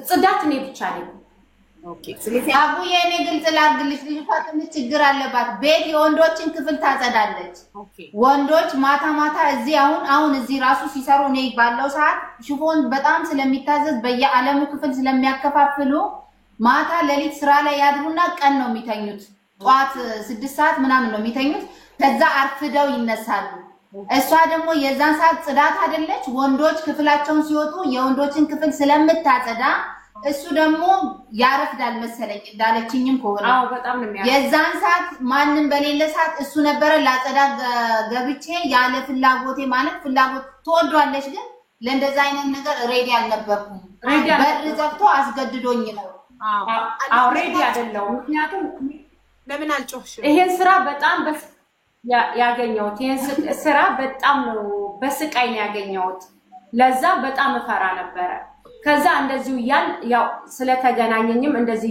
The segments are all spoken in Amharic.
ጽዳት ነው ብቻ ነው ኦኬ ስለዚህ አቡዬ እኔ ግልጽ ላድርግልሽ ልጅቷ ትንሽ ችግር አለባት ቤት የወንዶችን ክፍል ታጸዳለች ወንዶች ማታ ማታ እዚህ አሁን እዚህ ራሱ ሲሰሩ ነው ባለው ሰዓት ሽፎን በጣም ስለሚታዘዝ በየዓለሙ ክፍል ስለሚያከፋፍሉ ማታ ለሊት ስራ ላይ ያድሩና ቀን ነው የሚተኙት ጧት 6 ሰዓት ምናምን ነው የሚተኙት ከዛ አርፍደው ይነሳሉ እሷ ደግሞ የዛን ሰዓት ጽዳት አይደለች ወንዶች ክፍላቸውን ሲወጡ የወንዶችን ክፍል ስለምታጸዳ እሱ ደግሞ ያረፍዳል መሰለኝ እንዳለችኝም ከሆነ አዎ በጣም ነው የሚያረፍ የዛን ሰዓት ማንንም በሌለ ሰዓት እሱ ነበር ላጸዳ ገብቼ ያለ ፍላጎቴ ማለት ፍላጎት ተወዷለች ግን ለእንደዛ አይነት ነገር ሬዲ አልነበርኩም በር ዘግቶ አስገድዶኝ ነው አዎ ሬዲ አይደለም ምክንያቱም ለምን አልጮህሽ ይሄን ስራ በጣም ያገኘሁት ይሄን ስራ በጣም ነው በስቃይ ነው ያገኘሁት ለዛ በጣም ፈራ ነበር ከዛ እንደዚሁ ያው ስለተገናኘኝም እንደዚህ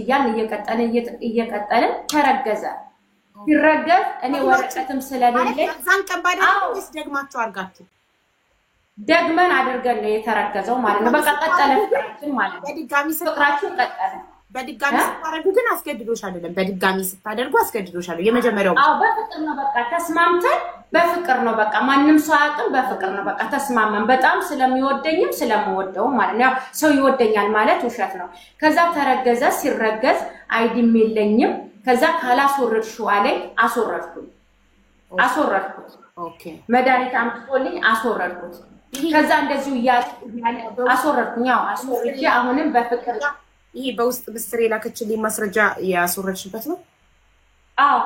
እየቀጠለ ተረገዘ ሲረገዝ እኔ ወረቀትም ስለሌለ ሳንቀባዳ ወይስ ደግማችሁ አርጋችሁ ደግመን አድርገን ነው የተረገዘው ማለት ነው በቃ ቀጠለ ፍቅራችን ማለት ነው በድጋሚ ፍቅራችን ቀጠለ በድጋሚ ስታደርጉ ግን አስገድዶሽ አይደለም በድጋሚ ስታደርጉ አስገድዶሻል የመጀመሪያው አዎ በፍቅር ነው በቃ ተስማምተን በፍቅር ነው በቃ ማንንም ሰው አጥም በፍቅር ነው በቃ ተስማማን በጣም ስለሚወደኝም ስለምወደው ማለት ነው ሰው ይወደኛል ማለት ውሸት ነው ከዛ ተረገዘ ሲረገዝ አይዲም የለኝም ከዛ ካላስወረድሽው አለኝ አስወረድኩት ኦኬ መድኃኒት አምጥቶልኝ አስወረድኩት ከዛ እንደዚሁ አስወረድኩኝ ያው አስወርጄ አሁንም በፍቅር ይሄ በውስጥ ብስሬ ላከችልኝ ማስረጃ ያስወረድሽበት ነው አዎ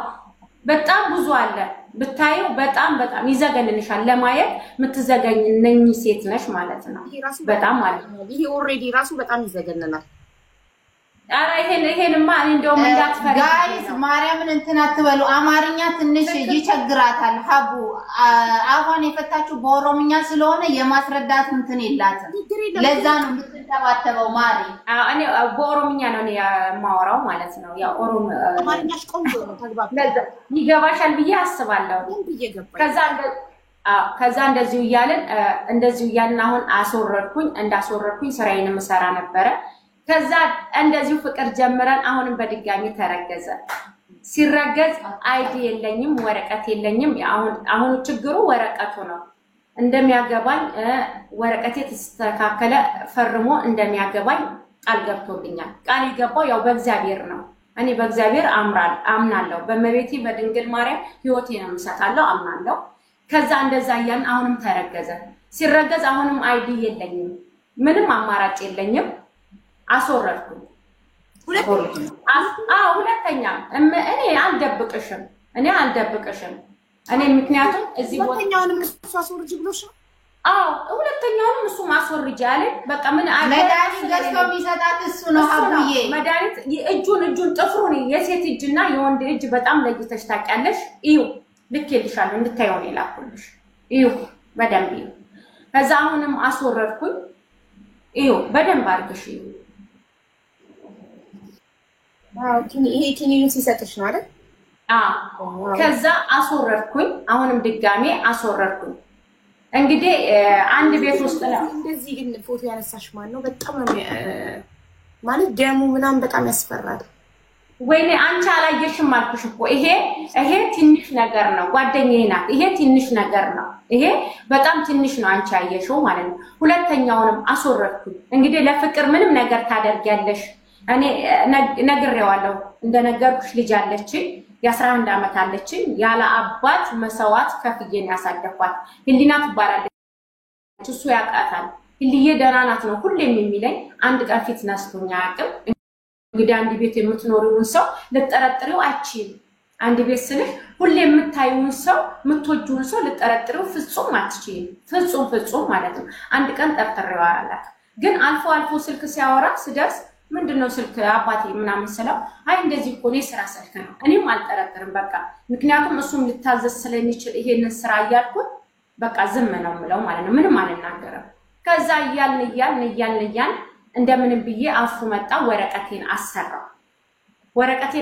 በጣም ብዙ አለ ብታዩ በጣም ይዘገንንሻል ለማየት ምትዘገኝነኝ ሴት ነሽ ማለት ነው በጣም ማለት ነው ይሄ ኦሬዲ ራሱ በጣም ይዘገንናል አራ ይሄንማ እንደውም እንዳትፈሪ ጋይስ ማርያምን እንትን አትበሉ አማርኛ ትንሽ ይቸግራታል ሀቡ አሁን የፈታችሁ በኦሮምኛ ስለሆነ የማስረዳት እንትን የላትም ለዛ ነው የምትተባተበው ማሪ እኔ በኦሮምኛ ነው የማወራው ማለት ነው ያ አማርኛሽ ቆንጆ ነው ተግባብ ይገባሻል ብዬ አስባለሁ ከዛ እንደዚሁ እያልን አሁን እንዳስወረድኩኝ ስራዬን መስራ ነበር ከዛ እንደዚሁ ፍቅር ጀምረን አሁንም በድጋሚ ተረገዘ ሲረገዝ አይዲ የለኝም ወረቀት የለኝም አሁን ችግሩ ወረቀቱ ነው እንደሚያገባኝ ወረቀቴ ተስተካከለ ፈርሞ እንደሚያገባኝ ቃል ገብቶልኛል ቃል ይገባው ያው በእግዚአብሔር ነው እኔ በእግዚአብሔር አምናለሁ በመቤቴ በድንግል ማርያም ህይወቴን መስጣለሁ አምናለሁ ከዛ እንደዛ ያን አሁንም ተረገዘ ሲረገዝ አሁንም አይዲ የለኝም ምንም አማራጭ የለኝም አስወረድኩኝ ሁለተኛ እኔ አልደብቅሽም እኔ ምክንያቱም እዚህ ሁለተኛውንም እሱ አስወርጅ ብሎሽ ሁለተኛውንም እሱ ማስወርጅ አለ በቃ ምን መድኃኒት ገዝቶ የሚሰጣት እሱ ነው ሀቡዬ መድኃኒት እጁን ጥፍሩን የሴት እጅና የወንድ እጅ በጣም ለይተሽ ታውቂያለሽ እዩ ልኬልሻለሁ እንድታየው ነው ላኩልሽ እዩ በደንብ ከዛ አሁንም አስወረድኩኝ እዩ በደንብ አድርገሽ እዩ ይሄ ኪኒን ሲሰጥሽ ነው አይደል ከዛ አስወረድኩኝ አሁንም ድጋሜ አስወረድኩኝ እንግዲህ አንድ ቤት ውስጥ ነው እንደዚህ ግን ፎቶ ያነሳሽ ማን ነው በጣም ማለት ደሙ ምናምን በጣም ያስፈራል ወይኔ አንቺ አላየሽም አልኩሽ እኮ ይሄ ትንሽ ነገር ነው ጓደኛዬ ናት ይሄ ትንሽ ነገር ነው ይሄ በጣም ትንሽ ነው አንቺ አየሽው ማለት ነው ሁለተኛውንም አስወረድኩኝ እንግዲህ ለፍቅር ምንም ነገር ታደርጊያለሽ እኔ ነግሬዋለሁ እንደነገርኩሽ ልጅ አለች የ11 አመት አለች ያለ አባት መሰዋት ከፍዬን ያሳደኳት ህሊና ትባላለች እሱ ያቃታል ህሊዬ ደህና ናት ነው ሁሌም የሚለኝ አንድ ቀን ፊት ነስቶኛ ያቅም እንግዲህ አንድ ቤት የምትኖሪውን ሰው ልጠረጥሪው አትችይም አንድ ቤት ስልሽ ሁሌ የምታዩውን ሰው የምትወጂውን ሰው ልጠረጥሪው ፍጹም አትችይም ፍጹም ማለት ነው አንድ ቀን ጠርጥሬው አላልኩ ግን አልፎ ስልክ ሲያወራ ስደርስ ምንድነው ስልክ አባቴ ምናምን ሰላም አይ እንደዚህ እኮ ነው ስራ ስልክ ነው እኔም አልጠረጥርም በቃ ምክንያቱም እሱም ልታዘዝ ስለሚችል ይሄንን ስራ ያያልኩት በቃ ዝም ነው ምለው ማለት ነው ምንም አልናገርም ከዛ ይያልን እንደምንም ብዬ አፉ መጣ ወረቀቴን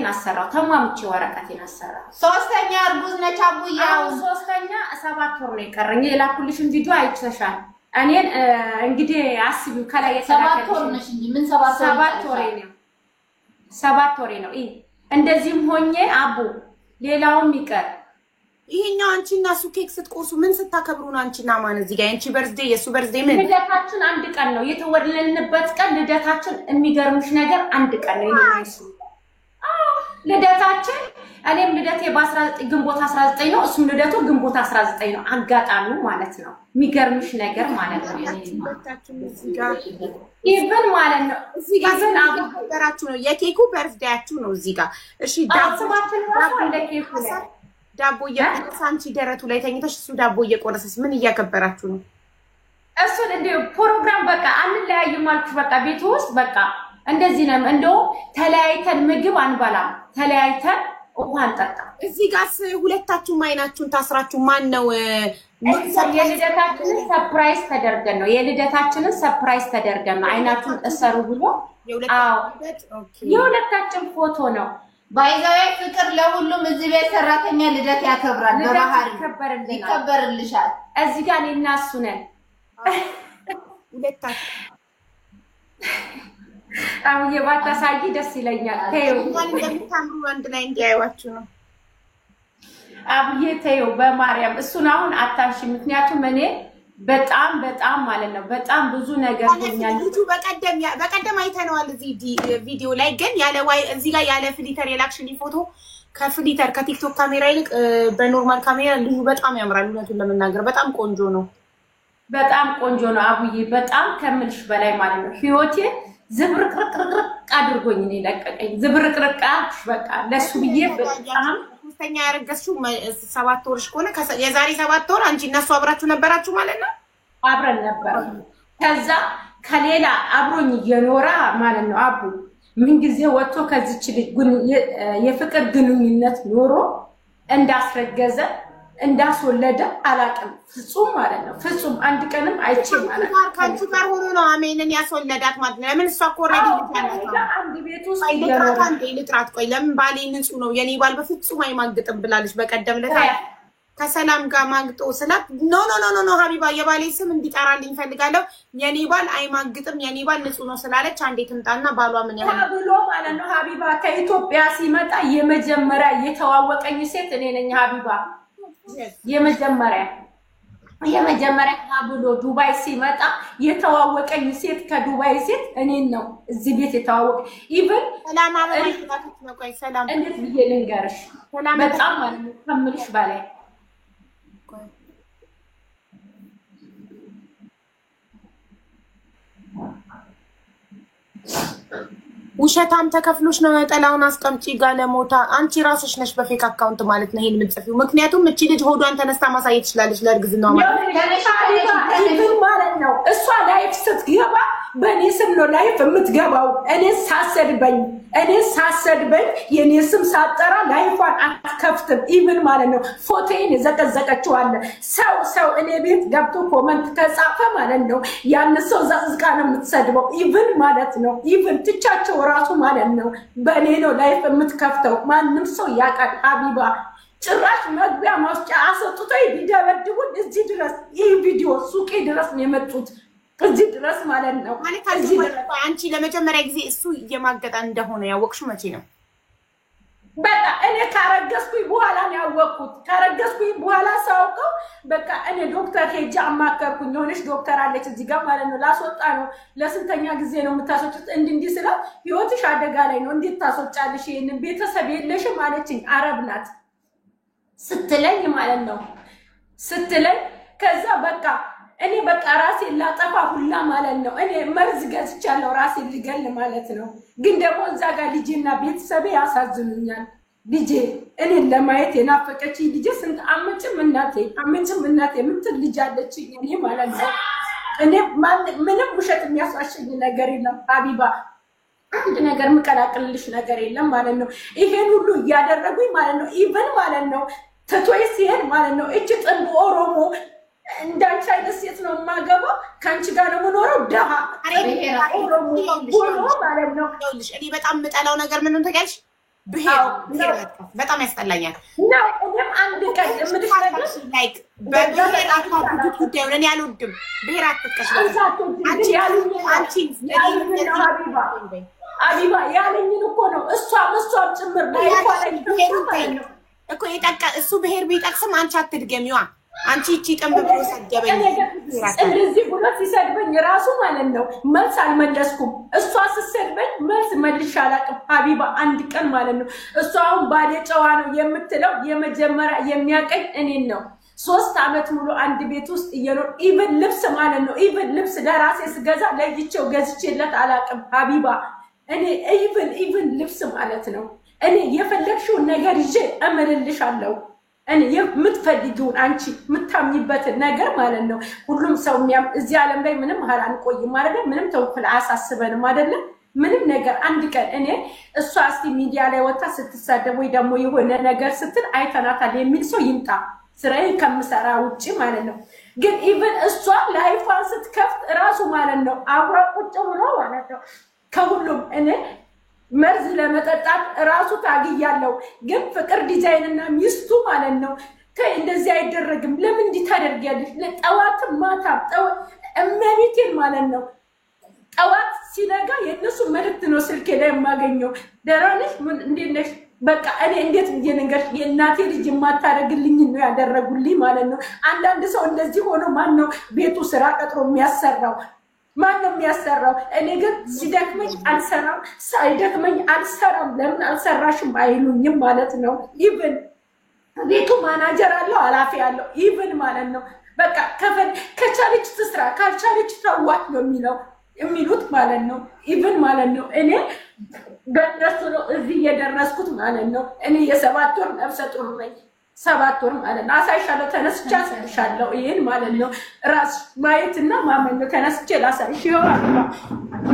አሰራው ተማምጪ ወረቀቴን አሰራው ሶስተኛ እርጉዝ ነች አቡዬ ሶስተኛ 7 ወር ነው የቀረኝ የላኩልሽን ቪዲዮ አይተሻል እኔ እንግዲህ አስቢው ከላይ ሰባት ወር ነሽ እንጂ ምን ሰባት ወሬ ነው እንደዚህም ሆኜ አቡ ሌላውም ይቀር ይሄኛው አንቺና እሱ ኬክ ስትቆርሱ ምን ስታከብሩ ነው አንቺና ማን እዚህ ጋር አንቺ በርዝዴይ የሱ በርዝዴይ ምን ልደታችን አንድ ቀን ነው የተወለድንበት ቀን ልደታችን የሚገርምሽ ነገር አንድ ቀን ነው ይሄስ ልደታችን እኔም ልደቴ በ19 ግንቦት 19 ነው እሱም ልደቱ ግንቦት 19 ነው አጋጣሚ ማለት ነው የሚገርምሽ ነገር ማለት ነው ልደታችን እዚህ ጋር ኢቭን ማለት ነው እዚህ ጋር አብራችሁ ነው የኬኩ በርዝዴያችሁ ነው እዚህ ጋር እሺ ዳስባችን ራሱ እንደ ኬኩ ነው ዳቦ እየቆረሰ አንቺ ደረቱ ላይ ተኝተሽ እሱ ዳቦ እየቆረሰስ ምን እያከበራችሁ ነው እሱን እንደ ፕሮግራም በቃ አንለያይም አልኩሽ በቃ ቤት ውስጥ በቃ እንደዚህ ነው እንደው ተለያይተን ምግብ አንበላም ተለያይተን ውሃ አንጠጣ እዚህ ጋርስ ሁለታችሁም አይናችሁን ታስራችሁ ማን ነው የልደታችንን ሰርፕራይዝ ተደርገን ነው አይናችሁን እሰሩ ብሎ የሁለታችን ፎቶ ነው ባይዛው ፍቅር ለሁሉም እዚህ ቤት ሰራተኛ ልደት ያከብራል በባህር ይከበርልሻል እዚህ ጋር እኔና እሱ ነን ሁለታችሁ አሁን የባታሳይ ደስ ይለኛል ተይው ማን እንደምታምሩ አንድ ላይ እንዲያዩዋችሁ ነው አብዬ ተይው በማርያም እሱን አሁን አታንሺ ምክንያቱም እኔ በጣም ማለት ነው በጣም ብዙ ነገር ሆኛል ልጁ በቀደም አይተነዋል እዚህ ቪዲዮ ላይ ግን ያለ ዋይ እዚህ ጋር ያለ ፍሊተር የላክሽሊ ፎቶ ከፍሊተር ከቲክቶክ ካሜራ ይልቅ በኖርማል ካሜራ ልጁ በጣም ያምራል እውነቱን ለመናገር በጣም ቆንጆ ነው አብዬ በጣም ከምልሽ በላይ ማለት ነው ህይወቴ ዝብርቅርቅርቅ አድርጎኝ ነው ለቀቀኝ ዝብርቅርቅ በቃ ለሱ ብዬ በጣም ሶስተኛ ያረገዝሽው 7 ወርሽ ከሆነ የዛሬ 7 ወር አንቺ እና እሱ አብራችሁ ነበራችሁ ማለት ነው አብረን ነበር ከዛ ከሌላ አብሮኝ እየኖራ ማለት ነው አቡ ምን ጊዜ ወጥቶ ከዚች ልጅ የፍቅር ግንኙነት ኖሮ እንዳስረገዘ እንዳስወለደ አላቀም ፍጹም ማለት ነው ፍጹም አንድ ቀንም አይቼ ማለት ነው ካንቺ ጋር ሆኖ ነው አሜንን ያስወለዳት ማለት ነው ለምን እሷ ኮረዲ ልታናታ አንድ ቤት ውስጥ ልጥራት ቆይ ለምን ባሌ ንጹህ ነው የኔ ባል በፍጹም አይማግጥም ብላለች በቀደም ለታ ከሰላም ጋር ማግጦ ስላት ኖ ሀቢባ የባሌ ስም እንዲጠራልኝ ፈልጋለሁ የኔ ባል አይማግጥም የኔ ባል ንጹህ ነው ስላለች አንዴ ትምጣና ባሏ ምን ያህል ብሎ ማለት ነው ሀቢባ ከኢትዮጵያ ሲመጣ የመጀመሪያ የተዋወቀኝ ሴት እኔ ነኝ ሀቢባ የመጀመሪያ ብሎ ዱባይ ሲመጣ የተዋወቀኝ ሴት ከዱባይ ሴት እኔን ነው እዚህ ቤት የተዋወቀ ኢቭን ሰላም አበባሽ ነው ቆይ ሰላም እንዴት ብዬ ልንገርሽ በጣም ማለት ነው ከምልሽ በላይ ውሸታም ተከፍሎሽ ነው ነጠላውን አስቀምጪ ጋለሞታ አንቺ ራስሽ ነሽ በፌክ አካውንት ማለት ነው ይሄን ምጽፊው ምክንያቱም እቺ ልጅ ሆዷን ተነስታ ማሳየት ትችላለሽ ለርግዝናው ማለት ነው እሷ ላይፍ ስትገባ በኔ ስም ነው ላይፍ የምትገባው እኔ ሳሰድበኝ የኔ ስም ሳጠራ ላይፏን አትከፍትም ኢቭን ማለት ነው ፎቶዬን የዘቀዘቀችዋለ ሰው እኔ ቤት ገብቶ ኮመንት ከጻፈ ማለት ነው ያን ሰው ዘዝቃ ነው የምትሰድበው ኢቭን ማለት ነው ኢቭን ትቻቸው ራሱ ማለት ነው በኔ ነው ላይፍ የምትከፍተው ማንንም ሰው ያቃል ሀቢባ ጭራሽ መግቢያ ማስጫ አሰጥቶኝ ቢደበድቡን እዚህ ድረስ ይህ ቪዲዮ ሱቄ ድረስ ነው የመጡት እዚህ ድረስ ማለት ነው ማለት አንቺ ለመጀመሪያ ጊዜ እሱ እየማገጣ እንደሆነ ያወቅሽው መቼ ነው በቃ እኔ ካረገዝኩኝ በኋላ ነው ያወቅኩት ካረገዝኩኝ በኋላ ሳውቀው በቃ እኔ ዶክተር ሄጄ አማከርኩኝ የሆነች ዶክተር አለች እዚህ ጋር ማለት ነው ላስወጣ ነው ለስንተኛ ጊዜ ነው የምታስወጪው እንዲህ ስለ ህይወትሽ አደጋ ላይ ነው እንዴት ታስወጫለሽ ይሄንን ቤተሰብ የለሽም አለችኝ አረብ ናት ስትለኝ ማለት ነው ከዛ በቃ እኔ በቃ ራሴ ላጠፋ ሁላ ማለት ነው እኔ መርዝ ገዝቻለሁ ራሴ ልገል ማለት ነው ግን ደግሞ እዛ ጋር ልጄና ቤተሰቤ ያሳዝኑኛል ልጄ እኔ ለማየት የናፈቀች ልጄ ስንት አመጭም እናቴ ምንትል ልጅ አለችኝ እኔ ማለት ነው እኔ ምንም ውሸት የሚያስዋሽኝ ነገር የለም ሀቢባ አንድ ነገር ምቀላቅልልሽ ነገር የለም ማለት ነው ይሄን ሁሉ እያደረጉኝ ማለት ነው ኢቭን ማለት ነው ተቶይ ሲሄድ ማለት ነው እጅ ጥንብ ኦሮሞ እንዳንቺ አይነት ሴት ነው ማገባው ካንቺ ጋር ነው የምኖረው ደሃ ማለት ነው እኔ በጣም የምጠላው ነገር ምን እንደሆነ ታውቂያለሽ ብሄር በጣም ያስጠላኛል እና እኔ ምንም አንድ ቀን የምትፈልግ ላይክ በብሔር አታውቁት ጉዳዩን እኔ አልወድም ብሔር አትጥቀሽ አንቺ አቢባ ያለኝን እኮ ነው እሷም ጭምር እኮ እሱ ብሔር ቢጠቅስም አንቺ አትድገሚዋ አንቺ እቺ ጠምብ ብሎ ሰደበኝ እንደዚህ ብሎ ሲሰድበኝ ራሱ ማለት ነው መልስ አልመለስኩም እሷ ስትሰድበኝ መልስ መልሼ አላውቅም ሀቢባ አንድ ቀን ማለት ነው እሷ አሁን ባለ ጨዋ ነው የምትለው የመጀመሪያ የሚያቀኝ እኔን ነው 3 አመት ሙሉ አንድ ቤት ውስጥ እየኖር ኢቭን ልብስ ማለት ነው ኢቭን ልብስ ለራሴ ስገዛ ለይቼው ገዝቼለት አላውቅም ሀቢባ እኔ ኢቭን ልብስ ማለት ነው እኔ የፈለግሽው ነገር ይዤ እምልልሻለሁ እኔ የምትፈልጊውን አንቺ የምታምኝበት ነገር ማለት ነው ሁሉም ሰው እዚህ ዓለም ላይ ምንም ሀል አንቆይም ማለት ምንም ተውኩል አሳስበንም አይደለም ምንም ነገር አንድ ቀን እኔ እሷ እስቲ ሚዲያ ላይ ወጣ ስትሳደብ ወይ ደግሞ የሆነ ነገር ስትል አይተናታል የሚል ሰው ይምጣ ስራዬን ከምሰራ ውጪ ማለት ነው ግን ኢቭን እሷ ላይፋን ስትከፍት ራሱ ማለት ነው አብራ ቁጭ ብሎ ማለት ነው ከሁሉም እኔ መርዝ ለመጠጣት ራሱ ታግያለሁ ግን ፍቅር ዲዛይን እና ሚስቱ ማለት ነው እንደዚህ አይደረግም ለምን እንዲህ ታደርጊያለሽ ለጠዋት ማታ እመቤቴን ማለት ነው ጠዋት ሲነጋ የነሱ መልእክት ነው ስልኬ ላይ የማገኘው ደራነሽ ምን እንዴት ነሽ በቃ እኔ እንዴት እንጀነገር የእናቴ ልጅ የማታረግልኝ ነው ያደረጉልኝ ማለት ነው አንዳንድ ሰው እንደዚህ ሆኖ ማን ነው ቤቱ ስራ ቀጥሮ የሚያሰራው ማን ነው የሚያሰራው እኔ ግን ሲደክመኝ አልሰራም ሳይደክመኝ አልሰራም ለምን አልሰራሽም አይሉኝም ማለት ነው ኢቭን ቤቱ ማናጀር አለው አላፊ አለው ኢቭን ማለት ነው በቃ ከቻለች ትስራ ካልቻለች ተዋት ነው የሚሉት ማለት ነው ኢቭን ማለት ነው እኔ በእነሱ ነው እዚህ የደረስኩት ማለት ነው እኔ የ7 ወር ነፍሰ ጡር ነኝ 7 ወር ማለት ነው አሳይሻለሁ ተነስቼ አሳይሻለሁ ይሄን ማለት ነው ራስ ማየትና ማመን ነው ተነስቼ ላሳይሽ ይሆናል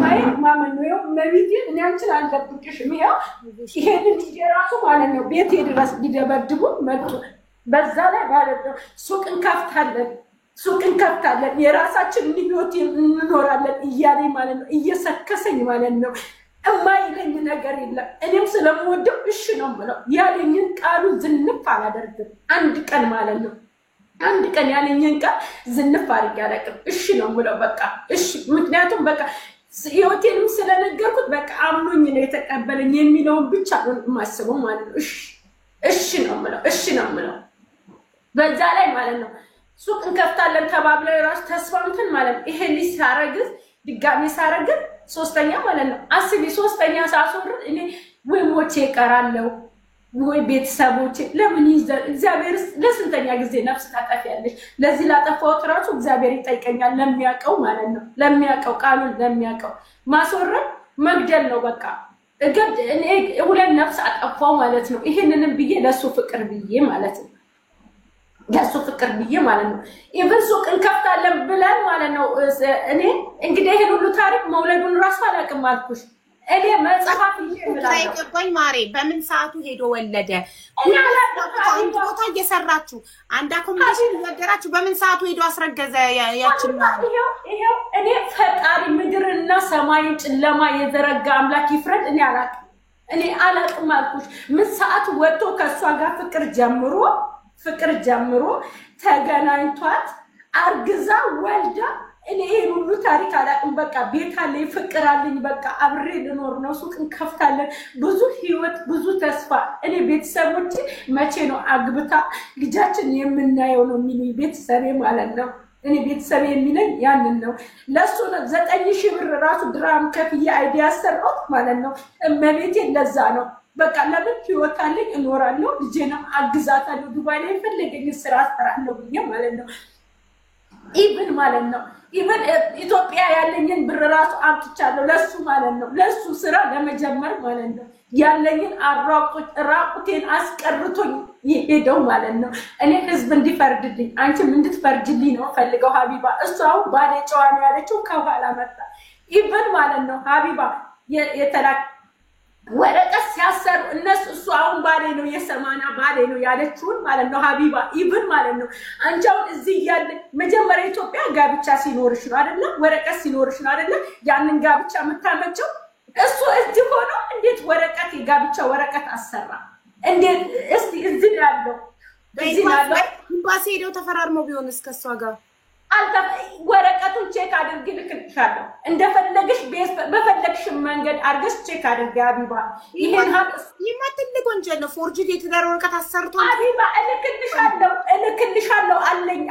ማየት ማመን ነው መቢት እኔ አንቺን አልደብቅሽም ይሄን ራሱ ማለት ነው ቤት ድረስ ሊደበድቡ መጡ በዛ ላይ ማለት ነው ሱቅ እንከፍታለን የራሳችን ህይወት እንኖራለን እያለኝ ማለት ነው እየሰከሰኝ ማለት ነው እማይለኝ ነገር የለም እኔም ስለምወደው እሺ ነው ብለው ያለኝን ቃሉ ዝንፍ አላደርግም አንድ ቀን ማለት ነው አንድ ቀን ያለኝን ቃል ዝንፍ አድርጌ አላውቅም እሺ ነው ብለው በቃ እሺ ምክንያቱም በቃ ህይወቴንም ስለነገርኩት በቃ አምኖኝ ነው የተቀበለኝ የሚለውን ብቻ ነው የማስበው ማለት ነው እሺ ነው ብለው በዛ ላይ ማለት ነው ሱቅ እንከፍታለን ተባብለው ራስ ተስፋምተን ማለት ይሄ ሊሳረግዝ ድጋሚ ሳረግዝ ሶስተኛ ማለት ነው አስቢ ሶስተኛ ሳሶር እኔ ወይ ሞቼ ቀራለው ወይ ቤተሰቦቼ ለምን ይዘር እግዚአብሔር ለስንተኛ ጊዜ ነፍስ ታጠፊያለሽ ለዚህ ላጠፋው ራሱ እግዚአብሔር ይጠይቀኛል ለሚያቀው ማለት ነው ለሚያቀው ቃሉን ለሚያቀው ማስወረድ መግደል ነው በቃ እኔ ሁለት ነፍስ አጠፋው ማለት ነው ይሄንንም ብዬ ለሱ ፍቅር ብዬ ማለት ነው ያሱ ፍቅር ብዬ ማለት ነው ኢቭን ሱቅ እንከፍታለን ብለን ማለት ነው እኔ እንግዲህ ይሄን ሁሉ ታሪክ መውለዱን ራሱ አላውቅም አልኩሽ እኔ መጽሐፍ ይገባኝ ማሬ በምን ሰዓቱ ሄዶ ወለደ አንድ ቦታ እየሰራችሁ አንድ አኮሞዴሽን እያደራችሁ በምን ሰዓቱ ሄዶ አስረገዘ ያችን ይሄው እኔ ፈጣሪ ምድርና ሰማይን ጨለማ የዘረጋ አምላክ ይፍረድ እኔ አላውቅም አልኩሽ ምን ሰዓት ወጥቶ ከሷ ጋር ፍቅር ጀምሮ ተገናኝቷት አርግዛ ወልዳ እኔ ሁሉ ታሪክ አላውቅም በቃ ቤት አለኝ ፍቅር አለኝ በቃ አብሬ ልኖር ነው ሱቅ እንከፍታለን ብዙ ህይወት ብዙ ተስፋ እኔ ቤተሰቦቼ መቼ ነው አግብታ ልጃችን የምናየው ነው የሚሉኝ ቤተሰቤ ማለት ነው እኔ ቤተሰቤ የሚለኝ ያንን ነው ለሱ ነው 9000 ብር ራሱ ድራም ከፍዬ አይዲያ ሰራሁት ማለት ነው እመቤቴ ለዛ ነው በቃ ለምን ህይወት አለኝ እኖራለሁ ልጄንም አግዛታለሁ ዱባይ ላይ ፈለገኝ ስራ አሰራለሁ ብዬ ማለት ነው ኢቭን ማለት ነው ኢቭን ኢትዮጵያ ያለኝን ብር ራሱ አምጥቻለሁ ለሱ ማለት ነው ለሱ ስራ ለመጀመር ማለት ነው ያለኝን ራቁቴን አስቀርቶኝ ይሄደው ማለት ነው እኔ ህዝብ እንዲፈርድልኝ አንቺም እንድትፈርጅልኝ ነው ፈልገው ሀቢባ እሷው ባለ ጨዋ ነው ያለችው ከኋላ መጣ ኢቭን ማለት ነው ሀቢባ የተላክ ወረቀት ሲያሰሩ እነሱ እሱ አሁን ባሌ ነው የሰማና ባሌ ነው ያለችውን ማለት ነው ሀቢባ ኢቭን ማለት ነው አንቺው እዚህ ያለ መጀመሪያ ኢትዮጵያ ጋብቻ ሲኖርሽ ነው አይደለ ወረቀት ሲኖርሽ ነው አይደለ ያንን ጋብቻ መታመጨው እሱ እዚህ ሆኖ እንዴት ወረቀት የጋብቻ ወረቀት አሰራ እንዴት እስቲ እዚህ ያለው እዚህ ያለው ኤምባሲ ሄደው ተፈራርመው ቢሆንስ ከሷ ጋር ወረቀቱን ቼክ አድርጊ ልክልሻለሁ እንደፈለግሽ በፈለግሽ መንገድ አርገሽ ቼክ አድርጊ ሀቢባ ይሄን ትልቅ ወንጀል ነው ፎርጅድ የትዳር ወረቀት አሰርቶ ሀቢባ እልክልሻለሁ አለኝ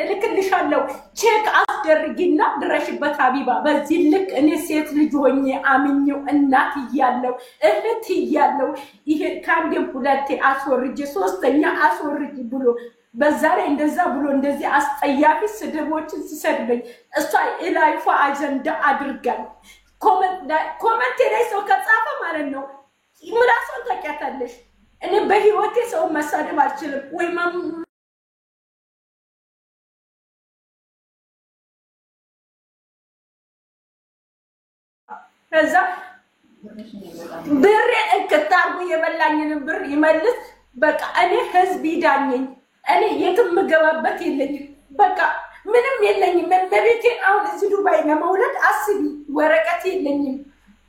እልክልሻለሁ ቼክ አስደርጊና ድረሽበት ሀቢባ በዚህ ልክ እኔ ሴት ልጅ ሆኜ አምኜው እናት እያለሁ እህት እያለሁ ይሄ ካንዴም ሁለቴ አስወርጄ ሶስተኛ አስወርጄ ብሎ በዛ ላይ እንደዛ ብሎ እንደዚህ አስጠያፊ ስድቦችን ሲሰድበኝ እሷ ኢላይፋ አጀንዳ አድርጋኝ ኮሜንት ላይ ሰው ከጻፈ ማለት ነው ምላሷን ታውቂያታለሽ እኔ በህይወቴ ሰው መሳደብ አልችልም ወይ ከዛ ብሬ እንክታርጉ የበላኝን ብር ይመልስ በቃ እኔ ህዝብ ይዳኘኝ እኔ የትም ገባበት የለኝም በቃ ምንም የለኝም መቤቴን አሁን እዚህ ዱባይ ለመውለድ አስቢ ወረቀት የለኝም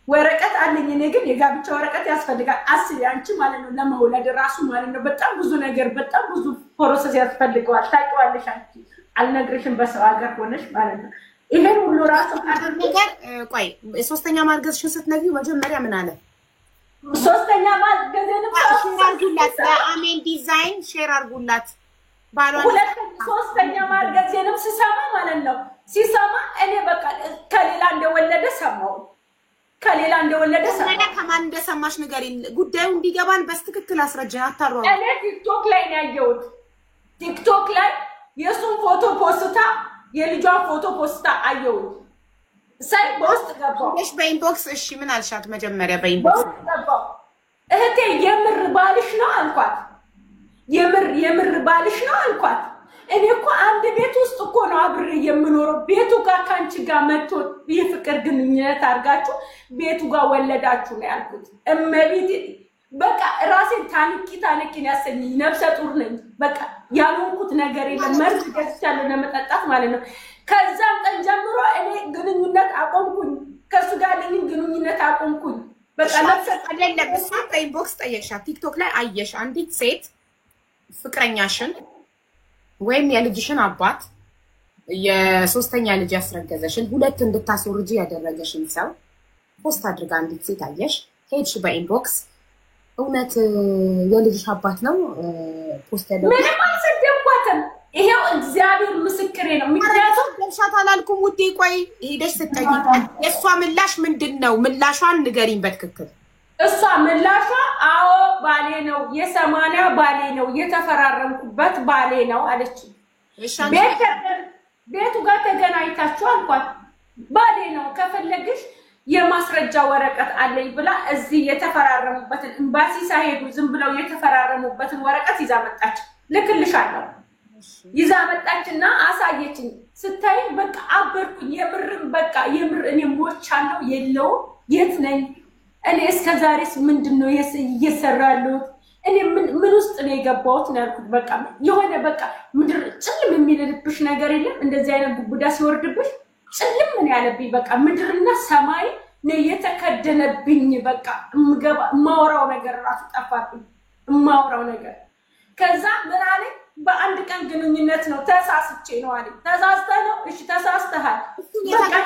ወረቀት አለኝ እኔ ግን የጋብቻ ወረቀት ያስፈልጋል አስቢ አንቺ ማለት ነው ለመውለድ ራሱ ማለት ነው በጣም ብዙ ነገር በጣም ብዙ ፕሮሰስ ያስፈልገዋል ታውቂዋለሽ አንቺ አልነግርሽም በሰው ሀገር ሆነሽ ማለት ነው ይሄን ሁሉ ራሱ ነገር ቆይ ሶስተኛ ማርገዝሽን ስትነግሪው መጀመሪያ ምን አለ ሶስተኛ ማርገዝን አርጉላት አሜን ዲዛይን ሼር አርጉላት ሶስተኛ ማርገዝንም ሲሰማ ማለት ነው ሲሰማ እኔ በቃ ከሌላ እንደወለደ ሰማው ከማን እንደሰማሽ ነገር ጉዳዩ እንዲገባን በስትክክል አስረጅን አታሯው እኔ ቲክቶክ ላይ ነው ያየሁት ቲክቶክ ላይ የሱን ፎቶ ፖስታ የልጇን ፎቶ ፖስታ አየሁት ሳይ ፖስት ገባው እሺ በኢንቦክስ እሺ ምን አልሻት መጀመሪያ በኢንቦክስ ገባው እህቴ የምር ባልሽ ነው አልኳት የምር ባልሽ ነው አልኳት እኔ እኮ አንድ ቤት ውስጥ እኮ ነው አብሬ የምኖረው ቤቱ ጋር ካንቺ ጋር መጥቶ የፍቅር ግንኙነት አርጋችሁ ቤቱ ጋር ወለዳችሁ ነው ያልኩት እመቤቴ በቃ ራሴን ታንቂን ያሰኘኝ ነፍሰ ጡር ነኝ በቃ ያልሆንኩት ነገር የለም መርዝ ገዝቻለሁ ለመጠጣት ማለት ነው ከዛም ቀን ጀምሮ እኔ ግንኙነት አቆምኩኝ ከሱ ጋር ግንኙነት አቆምኩኝ በቃ ነፍሰ አይደለም እሷ በኢንቦክስ ጠየቅሻት ቲክቶክ ላይ አየሽ አንዲት ሴት ፍቅረኛሽን ወይም የልጅሽን አባት የሶስተኛ ልጅ ያስረገዘሽን ሁለት እንድታስወርጂ ያደረገሽን ሰው ፖስት አድርጋ አንዲት ሴት አየሽ ሄድሽ በኢንቦክስ እውነት የልጅሽ አባት ነው ፖስት ያደረገ ምንም አልሰደብኳትም ይሄው እግዚአብሔር ምስክሬ ነው ምክንያቱም ለምሻት አላልኩም ውዴ ቆይ ሄደሽ ስትጠይቂ የሷ ምላሽ ምንድነው ምላሿን ንገሪኝ በትክክል እሷ ምላሿ አዎ ባሌ ነው የ80 ባሌ ነው የተፈራረምኩበት ባሌ ነው አለች ቤቱ ጋር ተገናኝታችሁ አልኳት ባሌ ነው ከፈለግሽ የማስረጃ ወረቀት አለኝ ብላ እዚህ የተፈራረሙበትን ኤምባሲ ሳይሄዱ ዝም ብለው የተፈራረሙበትን ወረቀት ይዛ መጣች ልክልሻለሁ ይዛ መጣችና አሳየችኝ ስታይ በቃ አበርኩኝ የምርም በቃ የምር እኔ ሞቻለሁ የለው የት ነኝ እኔ እስከዛሬስ ምንድነው እየሰራለሁ እኔ ምን ውስጥ ነው የገባሁት ነው ያልኩት በቃ የሆነ በቃ ምድር ጭልም የሚልልብሽ ነገር የለም እንደዚህ አይነት ጉዳ ሲወርድብሽ ጭልም ምን ያለብኝ በቃ ምድርና ሰማይ ነው የተከደነብኝ በቃ ማውራው ነገር ራሱ ጠፋብኝ ማውራው ነገር ከዛ ምን አለኝ በአንድ ቀን ግንኙነት ነው ተሳስቼ ነው አለኝ ተሳስተ ነው እሺ ተሳስተሃል በቃ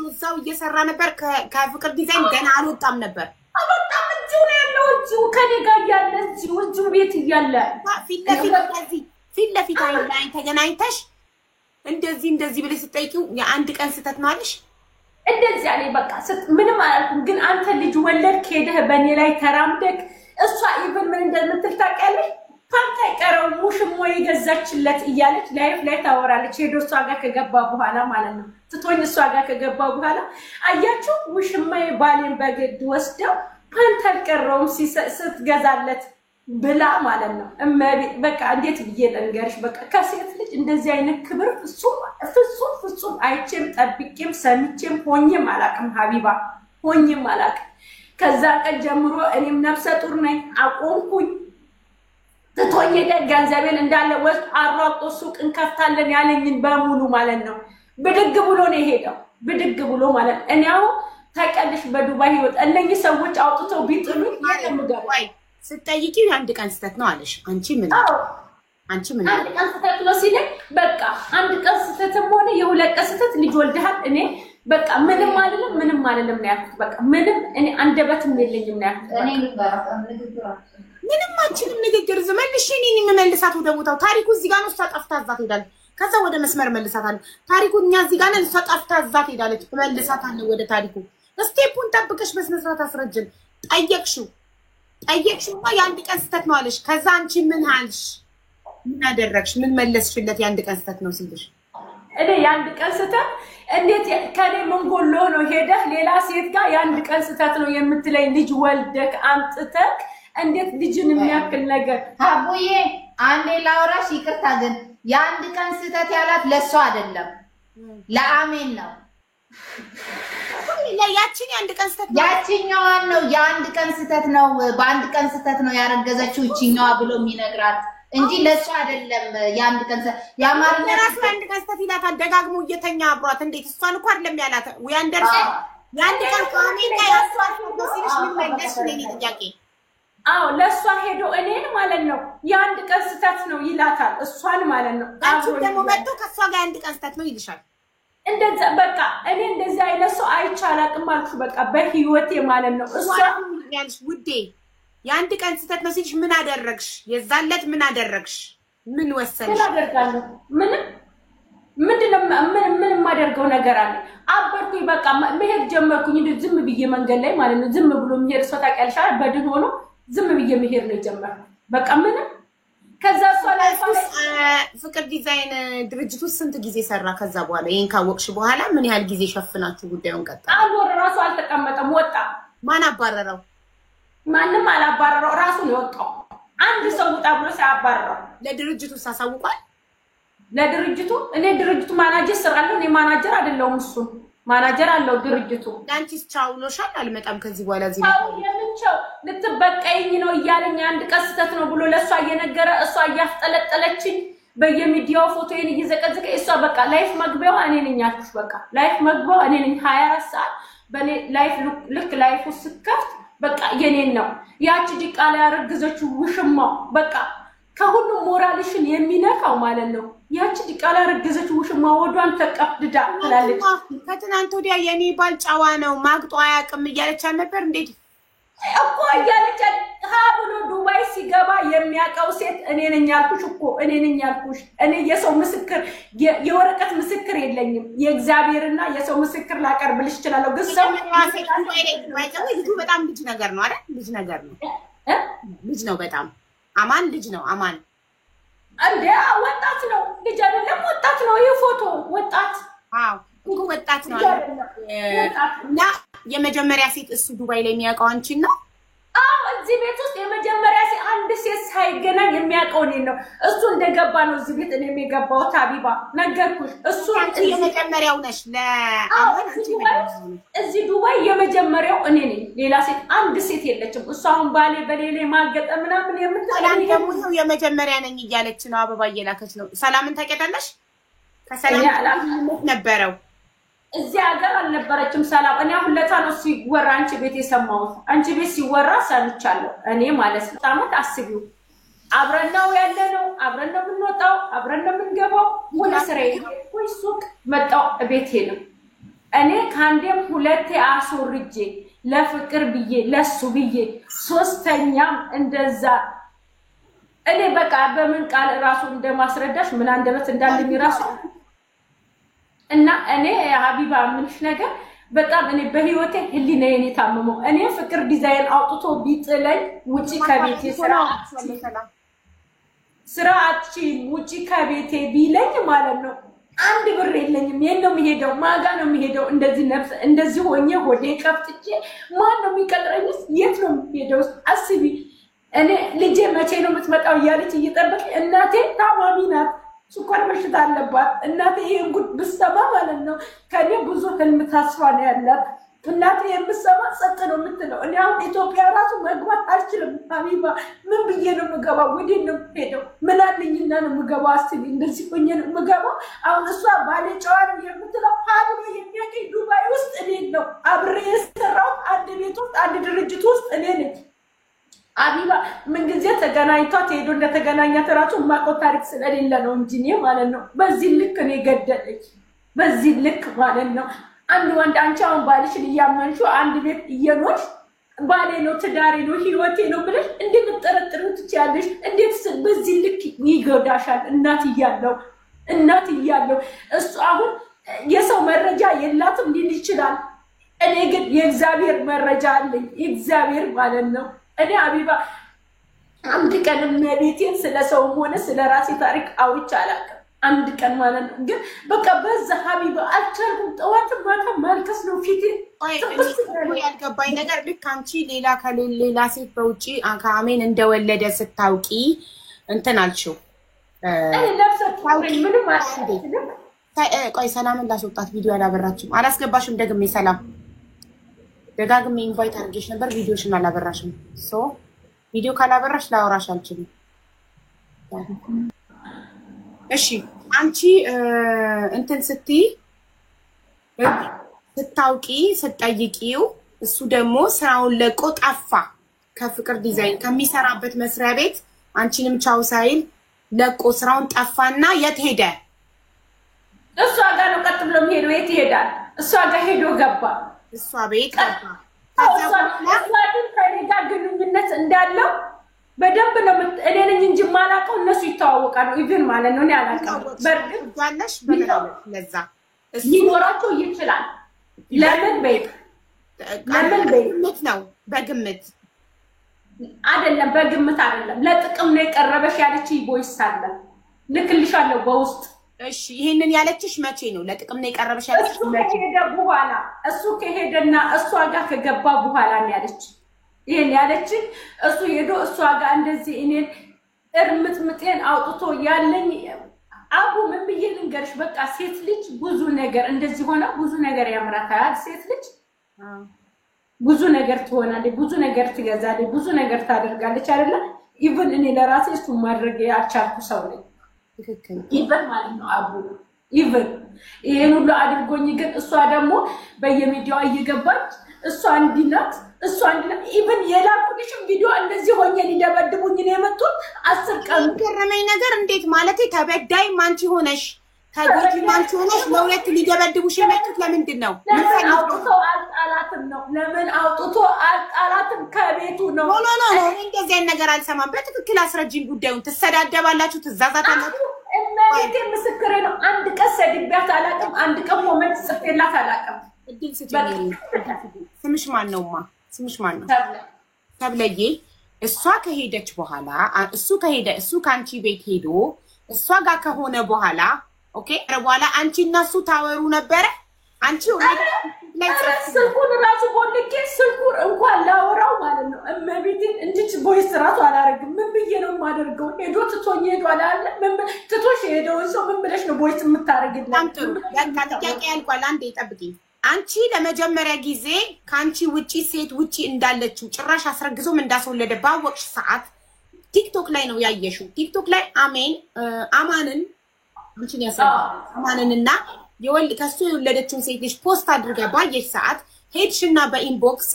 እዛው እየሰራ ነበር ከፍቅር ዲዛይን ገና አልወጣም ነበር በጣም እዚሁ ነው ያለው እዚሁ ከኔ ጋር ያለ እዚሁ ቤት እያለ ፊት ለፊት ላይ ተገናኝተሽ እንደዚህ ብለሽ ስትጠይቂው የአንድ ቀን ስተት ማለሽ እንደዚህ አለኝ በቃ ምንም አላልኩም ግን አንተ ልጅ ወለድክ ሄደህ በእኔ ላይ ተራምደክ እሷ ኢቭን ምን እንደምትል ታውቂያለሽ ፓንታ ይቀረው ሙሽሞ የገዛችለት እያለች ላይፍ ላይ ታወራለች ሄዶ እሷ ጋር ከገባ በኋላ ማለት ነው ትቶኝ እሷ ጋር ከገባ በኋላ አያችሁ ሙሽማዬ ባሌን በግድ ወስደው ፓንታ ይቀረው ስትገዛለት ብላ ማለት ነው እመቤ በቃ እንዴት ብዬ ልንገርሽ በቃ ከሴት ልጅ እንደዚህ አይነት ክብር ፍጹም አይቼም ጠብቄም ሰምቼም ሆኜም አላቅም ሀቢባ ሆኜም አላቅም ከዛ ቀን ጀምሮ እኔም ነፍሰ ጡር ነኝ አቆምኩኝ ትቶኝ ገንዘቤን እንዳለ ወስድ አሯጦ ሱቅ እንከፍታለን ያለኝን በሙሉ ማለት ነው ብድግ ብሎ ነው የሄደው ብድግ ብሎ ማለት እኔ አሁን ታውቂያለሽ በዱባይ ህይወት እነኚህ ሰዎች አውጥተው ቢጥሉኝ የለም ገባይ ስትጠይቂው አንድ ቀን ስተት ነው አለሽ አንቺ ምን አንቺ ምን አንድ ቀን ስተት ነው ሲለኝ በቃ አንድ ቀን ስተትም ሆነ የሁለት ቀን ስተት ልጅ ወልደሃል እኔ በቃ ምንም አይደለም ነው ያልኩት በቃ ምንም እኔ አንደበትም የለኝም ነው ያልኩት እኔ ንግግር ምንም አንቺንም ንግግር ዝመልሽ እኔን የምመልሳት ወደ ቦታው ታሪኩ እዚህ ጋር ነው ጠፍታ እዛ ትሄዳለች ከዛ ወደ መስመር መልሳታለሁ ታሪኩ እኛ እዚህ ጋር ነው ጠፍታ እዛ ትሄዳለች መልሳታለሁ ወደ ታሪኩ ስቴፑን ጠብቀሽ በስነ ስርዓት አስረጅን ጠየቅሽማ የአንድ ቀን ስተት ነው አለሽ ከዛ አንቺ ምን አልሽ ምን አደረግሽ ምን መለስሽለት የአንድ ቀን ስተት ነው ሲልሽ እኔ የአንድ ቀን ስተት እንዴት ከኔ ምን ጎሎ ነው ሄደህ ሌላ ሴት ጋር የአንድ ቀን ስተት ነው የምትለኝ ልጅ ወልደክ አምጥተክ እንዴት ልጅን የሚያክል ነገር አቡዬ አንዴ ላውራሽ ይቅርታ ግን የአንድ ቀን ስተት ያላት ለሷ አይደለም ለአሜን ነው ያቺን የአንድ ቀን ስተት ያቺኛዋን ነው የአንድ ቀን ስተት ነው በአንድ ቀን ስተት ነው ያረገዘችው እቺኛዋ ብሎ የሚነግራት እንጂ ለሷ አይደለም የአንድ ቀን ያማርኛ ራስ አንድ ቀን ስተት ይላታል ደጋግሞ እየተኛ አብሯት እንዴት እሷን እንኳን አይደለም ያላት ወይ አንደርስ የአንድ ቀን ከአሜን ጋር ያሷት ነው ሲልሽ ምን መለሽ ለኔ ጥያቄ አዎ ለሷ ሄዶ እኔን ማለት ነው የአንድ ቀን ስተት ነው ይላታል እሷን ማለት ነው አንቺ ደግሞ መጥቶ ከሷ ጋር የአንድ ቀን ስተት ነው ይልሻል እንደዛ በቃ እኔ እንደዚህ አይነት ሰው አይቻላቅም አልኩ በቃ በህይወቴ ማለት ነው እሷ ያልሽ ውዴ የአንድ ቀን ስተት ነው ሲልሽ ምን አደረግሽ የዛለት ምን አደረግሽ ምን ወሰንሽ አደርጋለሁ ምንድነው ምን ማደርገው ነገር አለ አበርኩኝ በቃ መሄድ ጀመርኩኝ ዝም ብዬ መንገድ ላይ ማለት ነው ዝም ብሎ መሄድ ሰው ታውቂያለሽ በድን ሆኖ ዝም ብዬ መሄድ ነው ጀመርኩ በቃ ምንም ከዛ ሷላይ ፍቅር ዲዛይን ድርጅቱ ስንት ጊዜ ሰራ ከዛ በኋላ ይሄን ካወቅሽ በኋላ ምን ያህል ጊዜ ሸፍናችሁ ጉዳዩን ቀጣ አንድ ወር ራሱ አልተቀመጠም ወጣ ማን አባረረው ማንም አላባረረው ራሱ ነው ወጣው አንድ ሰው ወጣ ብሎ ሲያባረረው ለድርጅቱ ሳሳውቋል ለድርጅቱ እኔ ድርጅቱ ማናጀር ስራለሁ እኔ ማናጀር አይደለሁም እሱ ማናጀር አለው ድርጅቱ ዳንቺስ ቻው ሎሻል አልመጣም ከዚህ በኋላ እዚህ ነው የምንቸው ልትበቀይኝ ነው እያለኝ አንድ ቀስተት ነው ብሎ ለሷ እየነገረ እሷ እያፍጠለጠለችኝ በየሚዲያው ፎቶዬን እየዘቀዘቀ እሷ በቃ ላይፍ መግቢያው እኔ ነኝ አልኩሽ በቃ ላይፍ መግቢያው እኔ ነኝ 24 ሰዓት በኔ ላይፍ ልክ ላይፍ ስከፍት በቃ የኔን ነው ያቺ ዲቃላ ያረግዘችው ውሽማው በቃ ከሁሉ ሞራልሽን የሚነካው ማለት ነው ያቺ ዲቃላ ያረግዘችው ውሽማው ወዷን ተቀፍድዳ ትላለች ከትናንት ወዲያ የኔ ባል ጫዋ ነው ማግጦ አያውቅም እያለች ነበር እንዴት እኮ እያለች ብሎ ዱባይ ሲገባ የሚያውቀው ሴት እኔ ነኝ ያልኩሽ እኮ እኔ ነኝ ያልኩሽ እኔ የሰው ምስክር የወረቀት ምስክር የለኝም የእግዚአብሔርና የሰው ምስክር ላቀርብልሽ እችላለሁ ግን ሰው ልጁ በጣም ልጅ ነገር ነው አይደል ልጅ ነው በጣም አማን ልጅ ነው አማን እንዴ ወጣት ነው ልጅ አይደለም ወጣት ነው ይሄ ፎቶ ወጣት አዎ እኮ ወጣት ነው እና የመጀመሪያ ሴት እሱ ዱባይ ላይ የሚያውቀው አንቺን ነው አዎ እዚህ ቤት ውስጥ የመጀመሪያ ሴት አንድ ሴት ሳይገናኝ የሚያውቀው እኔን ነው እሱ እንደገባ ነው እዚህ ቤት እኔ የገባው ታቢባ ነገርኩሽ እሱ አንቺ የመጀመሪያው ነሽ ለአሁን እዚህ ዱባይ የመጀመሪያው እኔ ነኝ ሌላ ሴት አንድ ሴት የለችም እሱ አሁን ባሌ በሌሌ ማገጠ ምናምን ሰላም ደግሞ የመጀመሪያ ነኝ እያለች ነው አበባ እየላከች ነው ሰላምን ታውቂያለሽ ከሰላም ነበረው እዚህ ሀገር አልነበረችም ሰላም እኔ አሁን ለታ ነው ሲወራ አንቺ ቤት የሰማሁት አንቺ ቤት ሲወራ ሰምቻለሁ እኔ ማለት ነው ታመት አስቢው አብረናው ያለነው አብረናው ምንወጣው አብረናው ምንገባው ወደ ስራዬ ወይ ሱቅ መጣው ቤቴ ነው እኔ ካንዴም ሁለቴ አሶርጄ ለፍቅር ብዬ ለሱ ብዬ ሶስተኛም እንደዛ እኔ በቃ በምን ቃል ራሱ እንደማስረዳሽ ምን አንደበት እንዳለኝ ራሱ እና እኔ ሀቢባ ምንሽ ነገር በጣም እኔ በህይወቴ ህሊናዬን የታመመው እኔ ፍቅር ዲዛይን አውጥቶ ቢጥለኝ ውጪ ከቤቴ ስራአቺ ውጪ ከቤቴ ቢለኝ ማለት ነው አንድ ብር የለኝም የለም ሄደው ማጋ ነው የሚሄደው እንደዚህ ነፍስ እንደዚህ ሆኜ ሆዴ ቀፍጥጬ ማን ነው የሚቀጥረኝስ የት ነው የሚሄደው አስቢ እኔ ልጄ መቼ ነው የምትመጣው እያለች እየጠበቀ እናቴ ታማሚ ናት ስኳር በሽታ አለባት እናቴ ይሄን ጉድ ብሰማ ማለት ነው ከኔ ብዙ ህልም ተስፋ ነው ያላት እናቴ የምሰማ ጸጥ ነው የምትለው እኔ አሁን ኢትዮጵያ ራሱ መግባት አልችልም ሀቢባ ምን ብዬ ነው የምገባው ወዴት ነው የምሄደው ምን አለኝና ነው የምገባው አስቢ እንደዚህ ሆኜ ነው የምገባው አሁን እሷ ባሌ ጨዋ ነው የምትለው ሀብሎ የሚያገኝ ዱባይ ውስጥ እኔ ነው አብሬ የሰራው አንድ ቤት ውስጥ አንድ ድርጅት ውስጥ እኔ ነኝ አቢባ ምን ጊዜ ተገናኝቷት ሄዶ እንደተገናኛት ራሱ ማቆ ታሪክ ስለሌለ ነው እንጂ ነው ማለት ነው። በዚህ ልክ ነው ገደለች። በዚህ ልክ ማለት ነው። አንድ ወንድ አንቺ አሁን ባልሽን እያመንሽው አንድ ቤት እየኖርሽ ባሌ ነው ትዳሬ ነው ህይወቴ ነው ብለሽ እንዴት ልትጠረጥሩ ትችያለሽ? እንዴት በዚህ ልክ ይጎዳሻል? እናት እያለው እሱ አሁን የሰው መረጃ የላትም ሊል ይችላል። እኔ ግን የእግዚአብሔር መረጃ አለኝ። እግዚአብሔር ማለት ነው። እኔ አቢባ አንድ ቀን መቤቴን ስለሰውም ሆነ ስለራሴ ታሪክ አውርቼ አላውቅም። አንድ ቀን ማለት ነው። ግን በቃ በዛ ሀቢባ አልቻልኩም። ጠዋት ማታ ማልቀስ ነው ፊቴ። ያልገባኝ ነገር ልክ አንቺ ሌላ ሴት በውጪ ከአሜን እንደወለደ ስታውቂ እንትን አልሽው። ምንም አልኩኝ። ቆይ ሰላምን ላስወጣት ቪዲዮ አላበራችም አላስገባሽም። ደግሜ ሰላም ደጋግሜ ኢንቫይት አድርጌሽ ነበር ቪዲዮሽን አላበራሽም። ቪዲዮ ካላበራሽ ላወራሽ አልችልም። እሺ አንቺ እንትን ስትይ ስታውቂ ስትጠይቂው እሱ ደግሞ ስራውን ለቆ ጠፋ። ከፍቅር ዲዛይን ከሚሰራበት መስሪያ ቤት አንቺንም ቻው ሳይል ለቆ ስራውን ጠፋና የት ሄደ? እሷ ጋር ነው ቀጥ ብሎ የሚሄደው። የት ይሄዳል? እሷ ጋር ሄዶ ገባ። እሷ ቤት ገባ። እሷ ከኔ ጋር ግንኙነት እንዳለው በደንብ ነው እኔ ነኝ እንጂ ማላውቀው እነሱ ይተዋወቃሉ። ኢቭን ማለት ነው እኔ አላውቅም። በርግጥ ባለሽ በመራው ለዛ ሊኖራቸው ይችላል። ለምን በግምት ነው በግምት አይደለም፣ በግምት አይደለም። ለጥቅም ነው የቀረበሽ ያለች ቦይስ አለ ልክልሻለሁ በውስጥ። እሺ ይሄንን ያለችሽ መቼ ነው? ለጥቅም ነው የቀረበሽ ያለችሽ መቼ? ከሄደ በኋላ እሱ ከሄደና እሷ ጋር ከገባ በኋላ ነው ያለች። ይሄን ያለች እሱ ሄዶ እሷ ጋር እንደዚህ እኔን እርምጥምጤን አውጥቶ ያለኝ አቡ ምን ብዬ ልንገርሽ? በቃ ሴት ልጅ ብዙ ነገር እንደዚህ ሆነ ብዙ ነገር ያምራታል። ሴት ልጅ ብዙ ነገር ትሆናለች፣ ብዙ ነገር ትገዛለች፣ ብዙ ነገር ታደርጋለች አይደለ? ኢቭን እኔ ለራሴ እሱ ማድረግ ያልቻልኩ ሰው ነኝ። ኢቭን ማለት ነው አቡ ኢቭን ይሄን ሁሉ አድርጎኝ ግን እሷ ደግሞ በየሚዲያው እየገባች እሷ እንዲናት ኢቭን የላኩልሽም ቪዲዮ እንደዚህ ሆኜ ሊደበድቡኝ ነው የመጡት 10 ቀን። ገረመኝ ነገር እንዴት ማለት ተበዳይ ማንቺ ሆነሽ ታዲጂ ማንቺ ሆነሽ ለሁለት ሊደበድቡሽ የመጡት ለምንድን ነው? አውጥቶ አልጣላትም ነው። ለምን አውጥቶ አልጣላትም? ከቤቱ ነው። ኖ እንደዚህ አይነት ነገር አልሰማም። በትክክል አስረጅኝ ጉዳዩን። ትሰዳደባላችሁ፣ ትዛዛታላችሁ። እማዬ ምስክሬ ነው። አንድ ቀን ሰድቢያት አላውቅም። አንድ ቀን ኮሜንት ጽፌላት አላውቅም። እድል ስጪኝ። ስምሽ ማን ነውማ? ስምሽ ማን ነው? ተብለዬ። እሷ ከሄደች በኋላ እሱ ካንቺ ቤት ሄዶ እሷ ጋር ከሆነ በኋላ ኦኬ በኋላ አንቺ እና እሱ ታወሩ ነበረ። አንቺ ስልኩን ራሱ ቦልኬ ስልኩን እንኳን ላወራው ማለት ነው እመቤቴን እንድች ቦይስ ራሱ አላረግም። ምን ብዬ ነው የማደርገው? ሄዶ ትቶኝ ሄዷል አለ። ምን ትቶሽ ሄደውን ሰው ምን ብለሽ ነው ቦይስ የምታረግልኝ? ታምጡ በቃ ጥያቄ ያልቋል። አንዴ ጠብቂኝ። አንቺ ለመጀመሪያ ጊዜ ካንቺ ውጪ ሴት ውጪ እንዳለችው ጭራሽ አስረግዞም እንዳስወለደ ባወቅሽ ሰዓት ቲክቶክ ላይ ነው ያየሽው። ቲክቶክ ላይ አማንን አንቺን ያሳየው አማንንና ከሱ የወለደችውን ሴት ልጅ ፖስት አድርጋ ባየሽ ሰዓት ሄድሽና በኢንቦክስ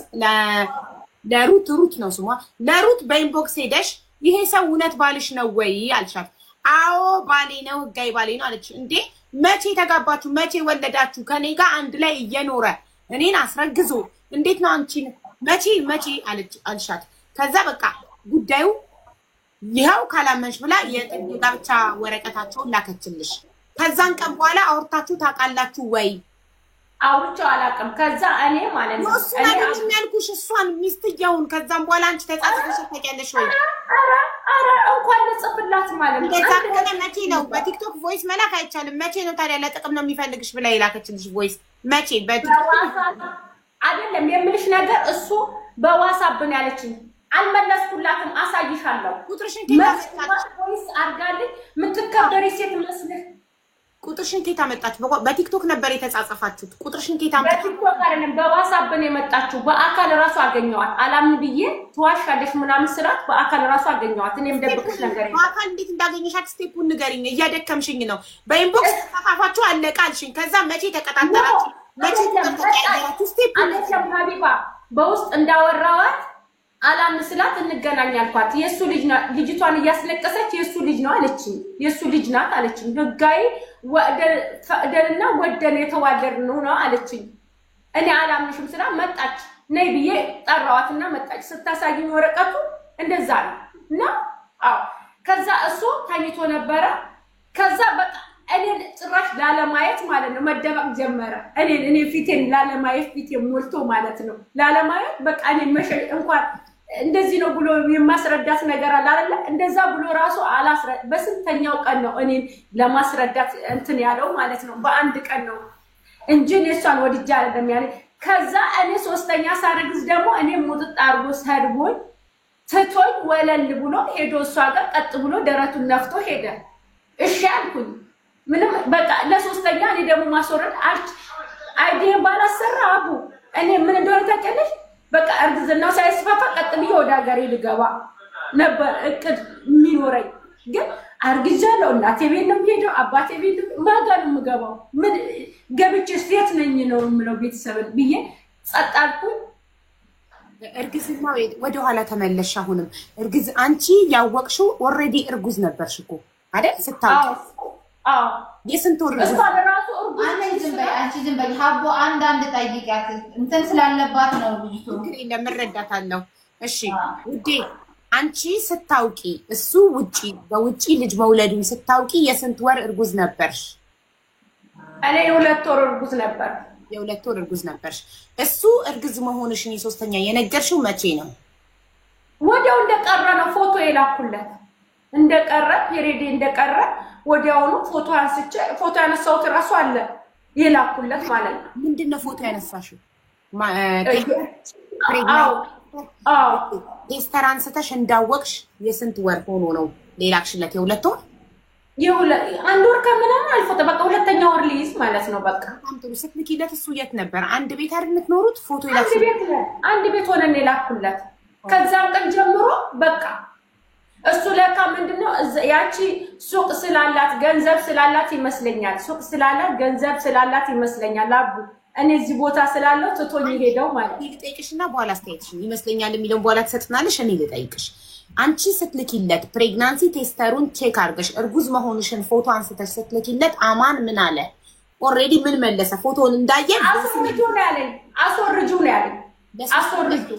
ለሩት ነው ስሟ፣ ለሩት በኢንቦክስ ሄደሽ ይሄ ሰው እውነት ባልሽ ነው ወይ አልሻት። አዎ ባሌ ነው፣ ህጋዊ ባሌ ነው አለች። እንዴ መቼ ተጋባችሁ? መቼ ወለዳችሁ? ከኔ ጋር አንድ ላይ እየኖረ እኔን አስረግዞ እንዴት ነው አንቺን መቼ አልሻት። ከዛ በቃ ጉዳዩ ይኸው ካላመንሽ ብላ የጋብቻ ወረቀታቸውን ላከችልሽ። ከዛን ቀን በኋላ አውርታችሁ ታውቃላችሁ ወይ? አውርቼው አላውቅም። ከዛ እኔ ማለት ነው እኔ የሚያልኩሽ እሷን ሚስትየውን ከዛም በኋላ አንቺ ተጻጽፈሽ ታውቂያለሽ ወይ? አረ እንኳን ልጽፍላት ማለት ነው። እንደዛ ከሆነ መቼ ነው በቲክቶክ ቮይስ መላክ አይቻልም? መቼ ነው ታዲያ ለጥቅም ነው የሚፈልግሽ ብላ የላከችልሽ ቮይስ መቼ? በቲክቶክ አይደለም የምልሽ ነገር እሱ በዋትስአፕ ነው ያለችኝ። አልመለስኩላትም። አሳይሻለሁ። ቁጥርሽን ከታመጣች ቮይስ አርጋልኝ ምትከበሪ ሴት መስለህ ቁጥርሽን ከየት አመጣች? በቲክቶክ ነበር የተጻጻፋችሁት። ቁጥርሽን ከየት አመጣች? በቲክቶክ አይደለም በዋትስአፕ ነው የመጣችው። በአካል ራሱ አገኘዋት። አላምን ብዬ ትዋሻለሽ ምናምን ስራት በአካል ራሱ አገኘዋት። እኔም ደብቅሽ ነገር በአካል እንዴት እንዳገኘሻት ስቴፑን ንገሪኝ። እያደከምሽኝ ነው። በኢንቦክስ ተጻጻፋችሁ አለቀ አልሽኝ። ከዛ መቼ ተቀጣጠራችሁ? መቼ ተቀጣጠራችሁ? ስቴፑን አለሽ ሀቢባ በውስጥ እንዳወራዋት አላምስላት እንገናኝ አልኳት። የሱ ልጅ ነው ልጅቷን እያስለቀሰች የሱ ልጅ ነው አለችኝ። የሱ ልጅ ናት አለችኝ። ህጋይ ፈቅደንና ወደን የተዋለድነው ነው አለችኝ። እኔ አላምንሽም ስላ መጣች። ነይ ብዬ ጠራዋትና መጣች። ስታሳይኝ ወረቀቱ እንደዛ ነው እና አዎ ከዛ እሱ ታኝቶ ነበረ። ከዛ በቃ እኔ ጭራሽ ላለማየት ማለት ነው መደበቅ ጀመረ። እኔ ፊቴን ላለማየት ፊቴን ሞልቶ ማለት ነው ላለማየት በቃ እኔ እንኳን እንደዚህ ነው ብሎ የማስረዳት ነገር አለ አይደል? እንደዛ ብሎ ራሱ በስንተኛው ቀን ነው እኔን ለማስረዳት እንትን ያለው ማለት ነው። በአንድ ቀን ነው እንጂ እሷን ወድጄ አይደለም ያለ። ከዛ እኔ ሶስተኛ ሳረግዝ ደግሞ እኔ ሙጥጥ አርጎ ሰድቦኝ ትቶኝ ወለል ብሎ ሄዶ እሷ ጋር ቀጥ ብሎ ደረቱን ነፍቶ ሄደ። እሺ አልኩኝ። ምንም በቃ ለሶስተኛ እኔ ደግሞ ማስወረድ አይዲን ባላሰራ አቡ እኔ ምን እንደሆነ ታውቂያለሽ? በቃ እርግዝናው ሳይስፋፋ ቀጥ ብዬ ወደ ሀገሬ ልገባ ነበር እቅድ የሚኖረኝ። ግን አርግዣለሁ። እናቴ ቤት ነው የምሄደው፣ አባቴ ቤት ማጋ ነው የምገባው። ምን ገብቼ ሴት ነኝ ነው የምለው ቤተሰብን ብዬ ጸጥ አልኩኝ። እርግዝናው ወደ ኋላ ተመለሽ። አሁንም አንቺ ያወቅሽው ኦልሬዲ እርጉዝ ነበርሽ እኮ አይደል? ስታውቂ የስንት ወር እሷ ለራሱ አንቺ ዝም በይ ሀቦ አንዳንድ ጠይቂያት እንትን ስላለባት ነው ልጅቱ እንግዲህ ለመረዳታለሁ። እሺ ውዴ አንቺ ስታውቂ እሱ በውጪ ልጅ መውለዱን ስታውቂ የስንት ወር እርጉዝ ነበርሽ? እኔ የ2 ወር እርጉዝ ነበር። የ2 ወር እርጉዝ ነበርሽ። እሱ እርግዝ መሆንሽን የሶስተኛ የነገርሽው መቼ ነው? ወዲያው እንደቀረ ነው ፎቶ የላኩለት። እንደቀረ ፔሬዲ እንደቀረ ወዲያውኑ ፎቶ አንስቼ ፎቶ ያነሳሁት ራሱ አለ የላኩለት ማለት ነው። ምንድነው ፎቶ ያነሳሽው? ቴስተር አንስተሽ እንዳወቅሽ የስንት ወር ሆኖ ነው ሌላክሽለት? የ2 ወር አንድ ወር ከምናምን አልፎት በቃ ሁለተኛ ወር ሊይዝ ማለት ነው። በቃ አንተ ስትልኪለት እሱ የት ነበር? አንድ ቤት አይደል የምትኖሩት? ፎቶ አንድ ቤት ሆነን የላኩለት። ከዛም ቀን ጀምሮ በቃ እሱ ለካ ምንድነው ያቺ ሱቅ ስላላት ገንዘብ ስላላት ይመስለኛል። ሱቅ ስላላት ገንዘብ ስላላት ይመስለኛል። አቡ እኔ እዚህ ቦታ ስላለው ትቶኝ ሄደው ማለት ነው። ልጠይቅሽና በኋላ አስተያየትሽን ይመስለኛል የሚለውን በኋላ ተሰጥናለሽ። እኔ ልጠይቅሽ አንቺ ስትልኪለት ፕሬግናንሲ ቴስተሩን ቼክ አድርገሽ እርጉዝ መሆንሽን ፎቶ አንስተሽ ስትልኪለት አማን ምን አለ? ኦልሬዲ ምን መለሰ? ፎቶውን እንዳየ አስወርጁ ነው ያለኝ። አስወርጁ ነው ያለኝ። አስወርጁ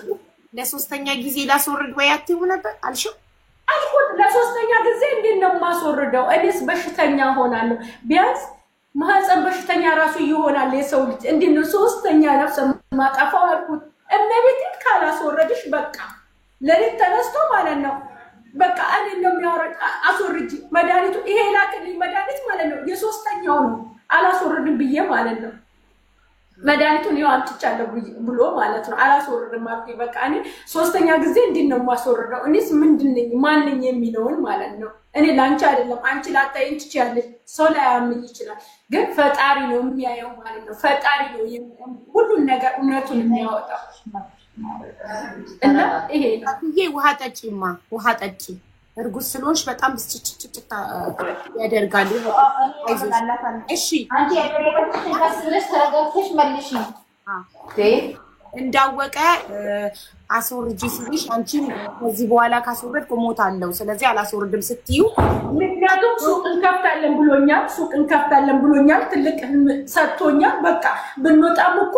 ለሶስተኛ ጊዜ ላስወርድ ወይ አትይው ነበር አልሽው? አልኩት ለሶስተኛ ጊዜ እንዴት ነው ማስወርደው? እኔስ በሽተኛ ሆናለሁ። ቢያንስ ማህፀን በሽተኛ ራሱ ይሆናል የሰው ልጅ። እንዴት ነው ሶስተኛ ነፍስ ማጣፋው አልኩት። እመቤቴን ካላስወረድሽ በቃ ለሊት ተነስቶ ማለት ነው በቃ እኔ ነው የሚያወራኝ። አስወርጂ መድኃኒቱ ይሄ ላክልኝ መድኃኒት ማለት ነው የሶስተኛው ነው። አላስወርድም ብዬ ማለት ነው መድኃኒቱን ይኸው አምጥቻለሁ ብሎ ማለት ነው። አላስወርድም አልኩኝ። በቃ እኔ ሶስተኛ ጊዜ እንዴት ነው የማስወርደው? እኔስ ምንድን ነኝ ማን ነኝ የሚለውን ማለት ነው። እኔ ላንቺ አይደለም አንቺ ላታይኝ ትችያለሽ፣ ሰው ላያምን ይችላል፣ ግን ፈጣሪ ነው የሚያየው ማለት ነው። ፈጣሪ ነው ሁሉን ነገር እውነቱን የሚያወጣው። እና ይሄ ውሃ ጠጪማ ውሃ ጠጪ። እርጉዝ ስለሆንሽ በጣም ብስጭጭጭጭ ያደርጋል። እሺ አንቺ ያደረገሽ ተረጋግተሽ መልሽ። እንዳወቀ አስወርጂ ሲልሽ አንቺን ከዚህ በኋላ ካስወረድኩ እሞታለሁ ስለዚህ አላስወርድም ስትዩ ምክንያቱም ሱቅ እንከፍታለን ብሎኛል። ትልቅ ሰጥቶኛል። በቃ ብንወጣም እኮ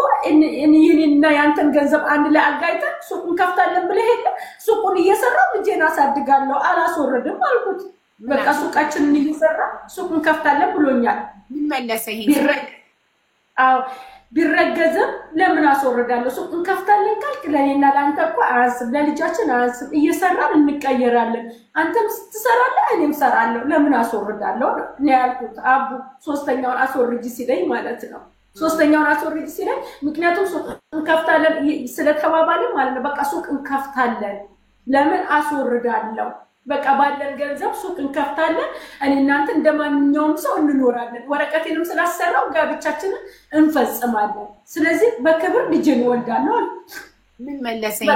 እኔና ያንተን ገንዘብ አንድ ላይ አጋይተን ሱቅ እንከፍታለን ብለህ ሄደ ሱቁን እየሰራው ልጄን አሳድጋለሁ አላስወርድም አልኩት። በቃ ሱቃችንን እየሰራ ሱቅ እንከፍታለን ብሎኛል። ምን መለሰ ይሄ? አዎ ቢረገዝም ለምን አስወርዳለሁ? ሱቅ እንከፍታለን ካልክ ለኔና ለአንተ እኮ አያንስም፣ ለልጃችን አያንስም። እየሰራን እንቀየራለን። አንተም ስትሰራለህ እኔም ሰራለሁ። ለምን አስወርዳለሁ ነው ያልኩት። አቡ ሶስተኛውን አስወርጂ ሲለኝ ማለት ነው። ሶስተኛውን አስወርጂ ሲለኝ ምክንያቱም ሱቅ እንከፍታለን ስለተባባልን ማለት ነው። በቃ ሱቅ እንከፍታለን ለምን አስወርዳለሁ? በቃ ባለን ገንዘብ ሱቅ እንከፍታለን። እኔ እናንተ እንደማንኛውም ሰው እንኖራለን። ወረቀቴንም ስላሰራው ጋብቻችንን እንፈጽማለን። ስለዚህ በክብር ልጄን እወልዳለሁ። ምን መለሰኝ?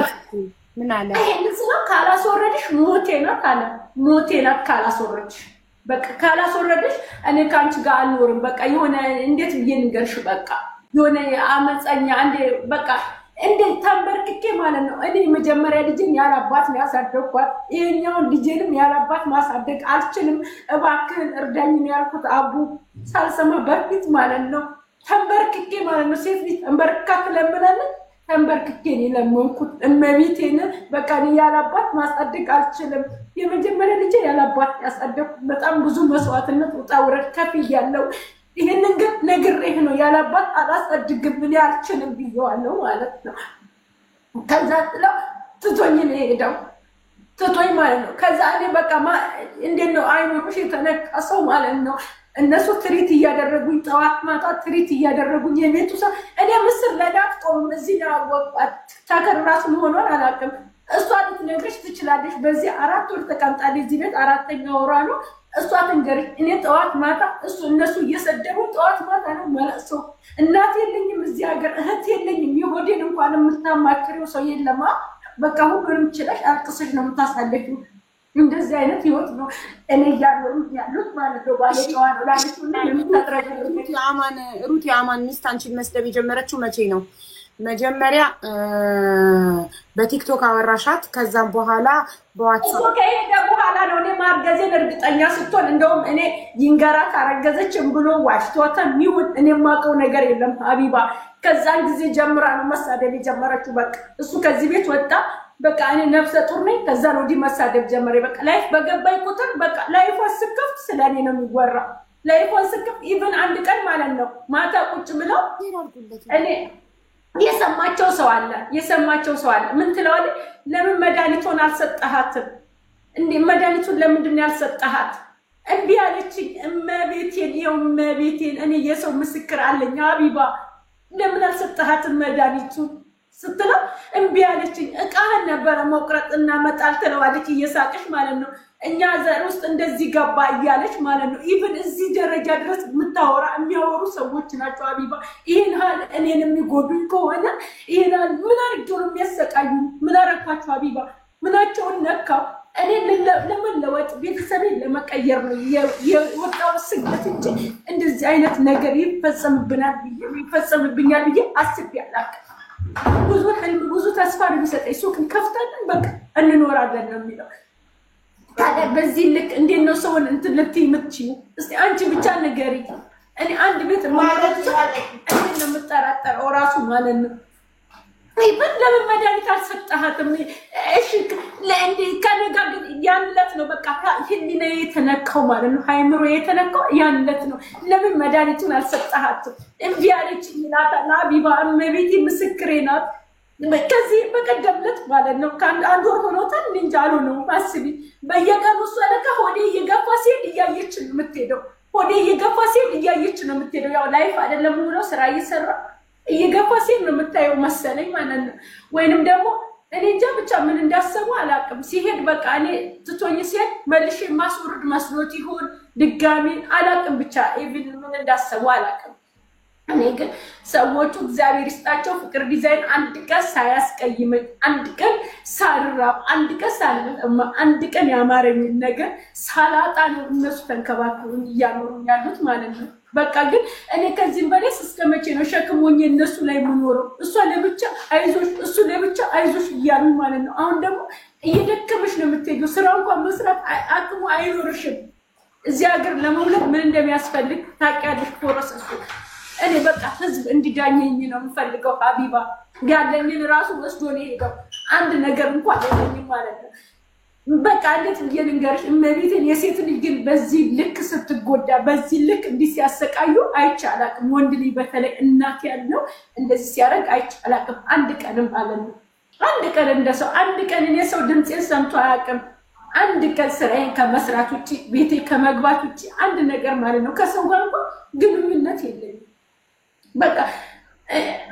ምን አለ? ይሄን ነው ካላስወረድሽ ሞቴ ነው ካለ ሞቴ ነው ካላስወረድሽ በቃ ካላስወረድሽ እኔ ካንቺ ጋር አልኖርም። በቃ የሆነ እንዴት ብዬ ንገርሽ? በቃ የሆነ አመፀኛ እንደ በቃ እንደ ተንበርክኬ ማለት ነው እኔ መጀመሪያ ልጄን ያላባት ነው ያሳደግኳት ይሄኛውን ልጄንም ያላባት ማሳደግ አልችልም እባክህን እርዳኝ ነው ያልኩት አቡ ሳልሰማ በፊት ማለት ነው ተንበርክኬ ማለት ነው ሴት ልጅ ተንበርክካ ትለምናለች ተንበርክኬ ለመንኩት እመቤቴን በቃ ያላባት ማሳደግ አልችልም የመጀመሪያ ልጄ ያላባት ያሳደግኩት በጣም ብዙ መስዋዕትነት ውጣ ውረድ ከፍያለሁ ይሄንን ግን ነግሬህ ነው ያላባት አላሳድግም ምን ያልችልም ብየዋለሁ ማለት ነው ከዛ ትቶኝ ነው ሄደው ትቶኝ ማለት ነው ከዛ እኔ በቃ እንዴት ነው አይኖርሽ የተነቀሰው ማለት ነው እነሱ ትሪት እያደረጉኝ ጠዋት ማታ ትሪት እያደረጉኝ የቤቱ ሰው እኔ ምስር ለዳፍጦም እዚህ ነው ታከር ራሱ ሆኗል አላውቅም እሷ ልትነግርሽ ትችላለሽ በዚህ 4 ወር ተቀምጣለች እዚህ ቤት 4ኛ ወሯ ነው እሷ ትንገርሽ እኔ ጠዋት ማታ እነሱ እየሰደቡ ጠዋት ማታ ነው ማለት ነው እናት የለኝም እዚህ ሀገር እህት የለኝም የሆዴን እንኳን የምታማክሪው ሰው የለማ በቃ ሁሉንም ችለሽ አልቅሰሽ ነው የምታሳለፊው እንደዚህ አይነት ህይወት ነው እኔ ያሉት ማለት ነው ባለጨዋ ነው ላልሽውና የምታጥረገው ሩት የአማን ሚስት አንቺን መስደብ የጀመረችው መቼ ነው መጀመሪያ በቲክቶክ አወራሻት ከዛም በኋላ በዋትስአፕ ከሄደ በኋላ ነው እኔ ማርገዜን እርግጠኛ ስትሆን እንደውም እኔ ይንገራት አረገዘችም ብሎ ዋሽቶታል ይሁን እኔ ማቀው ነገር የለም ሀቢባ ከዛን ጊዜ ጀምራ ነው መሳደብ የጀመረችው በቃ እሱ ከዚህ ቤት ወጣ በቃ እኔ ነፍሰ ጡር ነኝ ከዛ ነው መሳደብ ጀመረ በቃ ላይፍ በገባይ ቁጥር በቃ ላይፍ ወስከፍት ስለኔ ነው የሚወራ ላይፍ ወስከፍት ኢቭን አንድ ቀን ማለት ነው ማታ ቁጭ ብለው እኔ የሰማቸው ሰው አለ ምን ትለዋለ ለምን መድኃኒቱን አልሰጠሃትም እንዴ መድኃኒቱን ለምንድን ነው ያልሰጠሃት እንዴ አለችኝ እመቤቴን እኔ የሰው ምስክር አለኝ ሀቢባ ለምን አልሰጠሃትም መድኃኒቱን ስትለው እንዴ አለችኝ እቃህን ነበር መቁረጥና መጣል ትለዋለች እየሳቀሽ ማለት ነው እኛ ዘር ውስጥ እንደዚህ ገባ እያለች ማለት ነው ኢቭን እዚህ ደረጃ ድረስ የሚያወሩ ሰዎች ናቸው ሀቢባ ይሄን ሀል እኔን የሚጎዱኝ ከሆነ ይሄን ሀል ምን አድርገው የሚያሰቃዩ ምን አረኳቸው ሀቢባ ምናቸውን ነካው እኔ ለመለወጥ ቤተሰቤን ለመቀየር ነው የወጣው ስግደት እንጂ እንደዚህ አይነት ነገር ይፈጸምብኛል ብዬ አስቤ አላውቅም ብዙ ተስፋ ነው የሚሰጠኝ ሱቅን ከፍተን በቃ እንኖራለን ነው የሚለው ታዲያ በዚህ ልክ እንዴት ነው ሰውን እንትን ልትይ የምትችይው እስቲ አንቺ ብቻ ንገሪ እኔ አንድ ቤት ማለት እኔ ነው የምጠራጠረው ራሱ ማለት ነው ይበል ለምን መድኃኒት አልሰጠሃትም እሺ ለእንዴ ከነጋ ግን ያንለት ነው በቃ ህሊና የተነካው ማለት ነው ሃይምሮ የተነካው ያንለት ነው ለምን መድኃኒቱን አልሰጠሃትም እንዴ አለች ይላታ ሀቢባ እመቤቴ ምስክሬ ናት ከዚህ በቀደምለት ማለት ነው አንድ ወር ሆኖታል እንጂ አልሆነው አስቢ በየቀኑ ሰለካ ሆዴ እየገፋ ሲሄድ እያየች ነው የምትሄደው ሆዴ እየገፋ ሲሄድ እያየች ነው የምትሄደው ያው ላይፍ አይደለም ብሎ ስራ እየሰራ እየገፋ ሲሄድ ነው የምታየው መሰለኝ ማለት ነው ወይንም ደግሞ እኔ እንጃ ብቻ ምን እንዳሰቡ አላውቅም ሲሄድ በቃ እኔ ትቶኝ ሲሄድ መልሼ ማስወርድ መስሎት ይሆን ድጋሚ አላውቅም ብቻ ኢቭን ምን እንዳሰቡ አላውቅም እኔ ግን ሰዎቹ እግዚአብሔር ይስጣቸው ፍቅር ዲዛይን አንድ ቀን ሳያስቀይመኝ አንድ ቀን ሳልራብ አንድ ቀን ሳልጠማ አንድ ቀን ያማረኝ ነገር ሳላጣ ነው እነሱ ተንከባክበውኝ እያኖሩኝ ያሉት ማለት ነው በቃ ግን እኔ ከዚህም በላይ እስከመቼ ነው ሸክሞኝ እነሱ ላይ የምኖረው እሷ ለብቻ አይዞሽ እሱ ለብቻ አይዞሽ እያሉ ማለት ነው አሁን ደግሞ እየደከመሽ ነው የምትሄጂው ስራ እንኳን መስራት አቅሙ አይኖርሽም እዚህ ሀገር ለመውለድ ምን እንደሚያስፈልግ ታውቂያለሽ ፕሮሰሱ እኔ በቃ ህዝብ እንዲዳኘኝ ነው የምፈልገው ሀቢባ ያለኝን ራሱ ወስዶ ነው ሄደው አንድ ነገር እንኳን የለኝም ማለት ነው በቃ እንዴት ልንገርሽ እመቤቴን የሴት ልጅ ግን በዚህ ልክ ስትጎዳ በዚህ ልክ እንዲህ ሲያሰቃዩ አይቻላቅም ወንድ ልጅ በተለይ እናት ያለው እንደዚህ ሲያደርግ አይቻላቅም አንድ ቀንም ማለት ነው አንድ ቀን እንደሰው አንድ ቀን እኔ ሰው ድምጼን ሰምቶ አያውቅም አንድ ቀን ስራዬን ከመስራት ውጪ ቤቴ ከመግባት ውጪ አንድ ነገር ማለት ነው ከሰው ጋር ግንኙነት የለኝም በቃ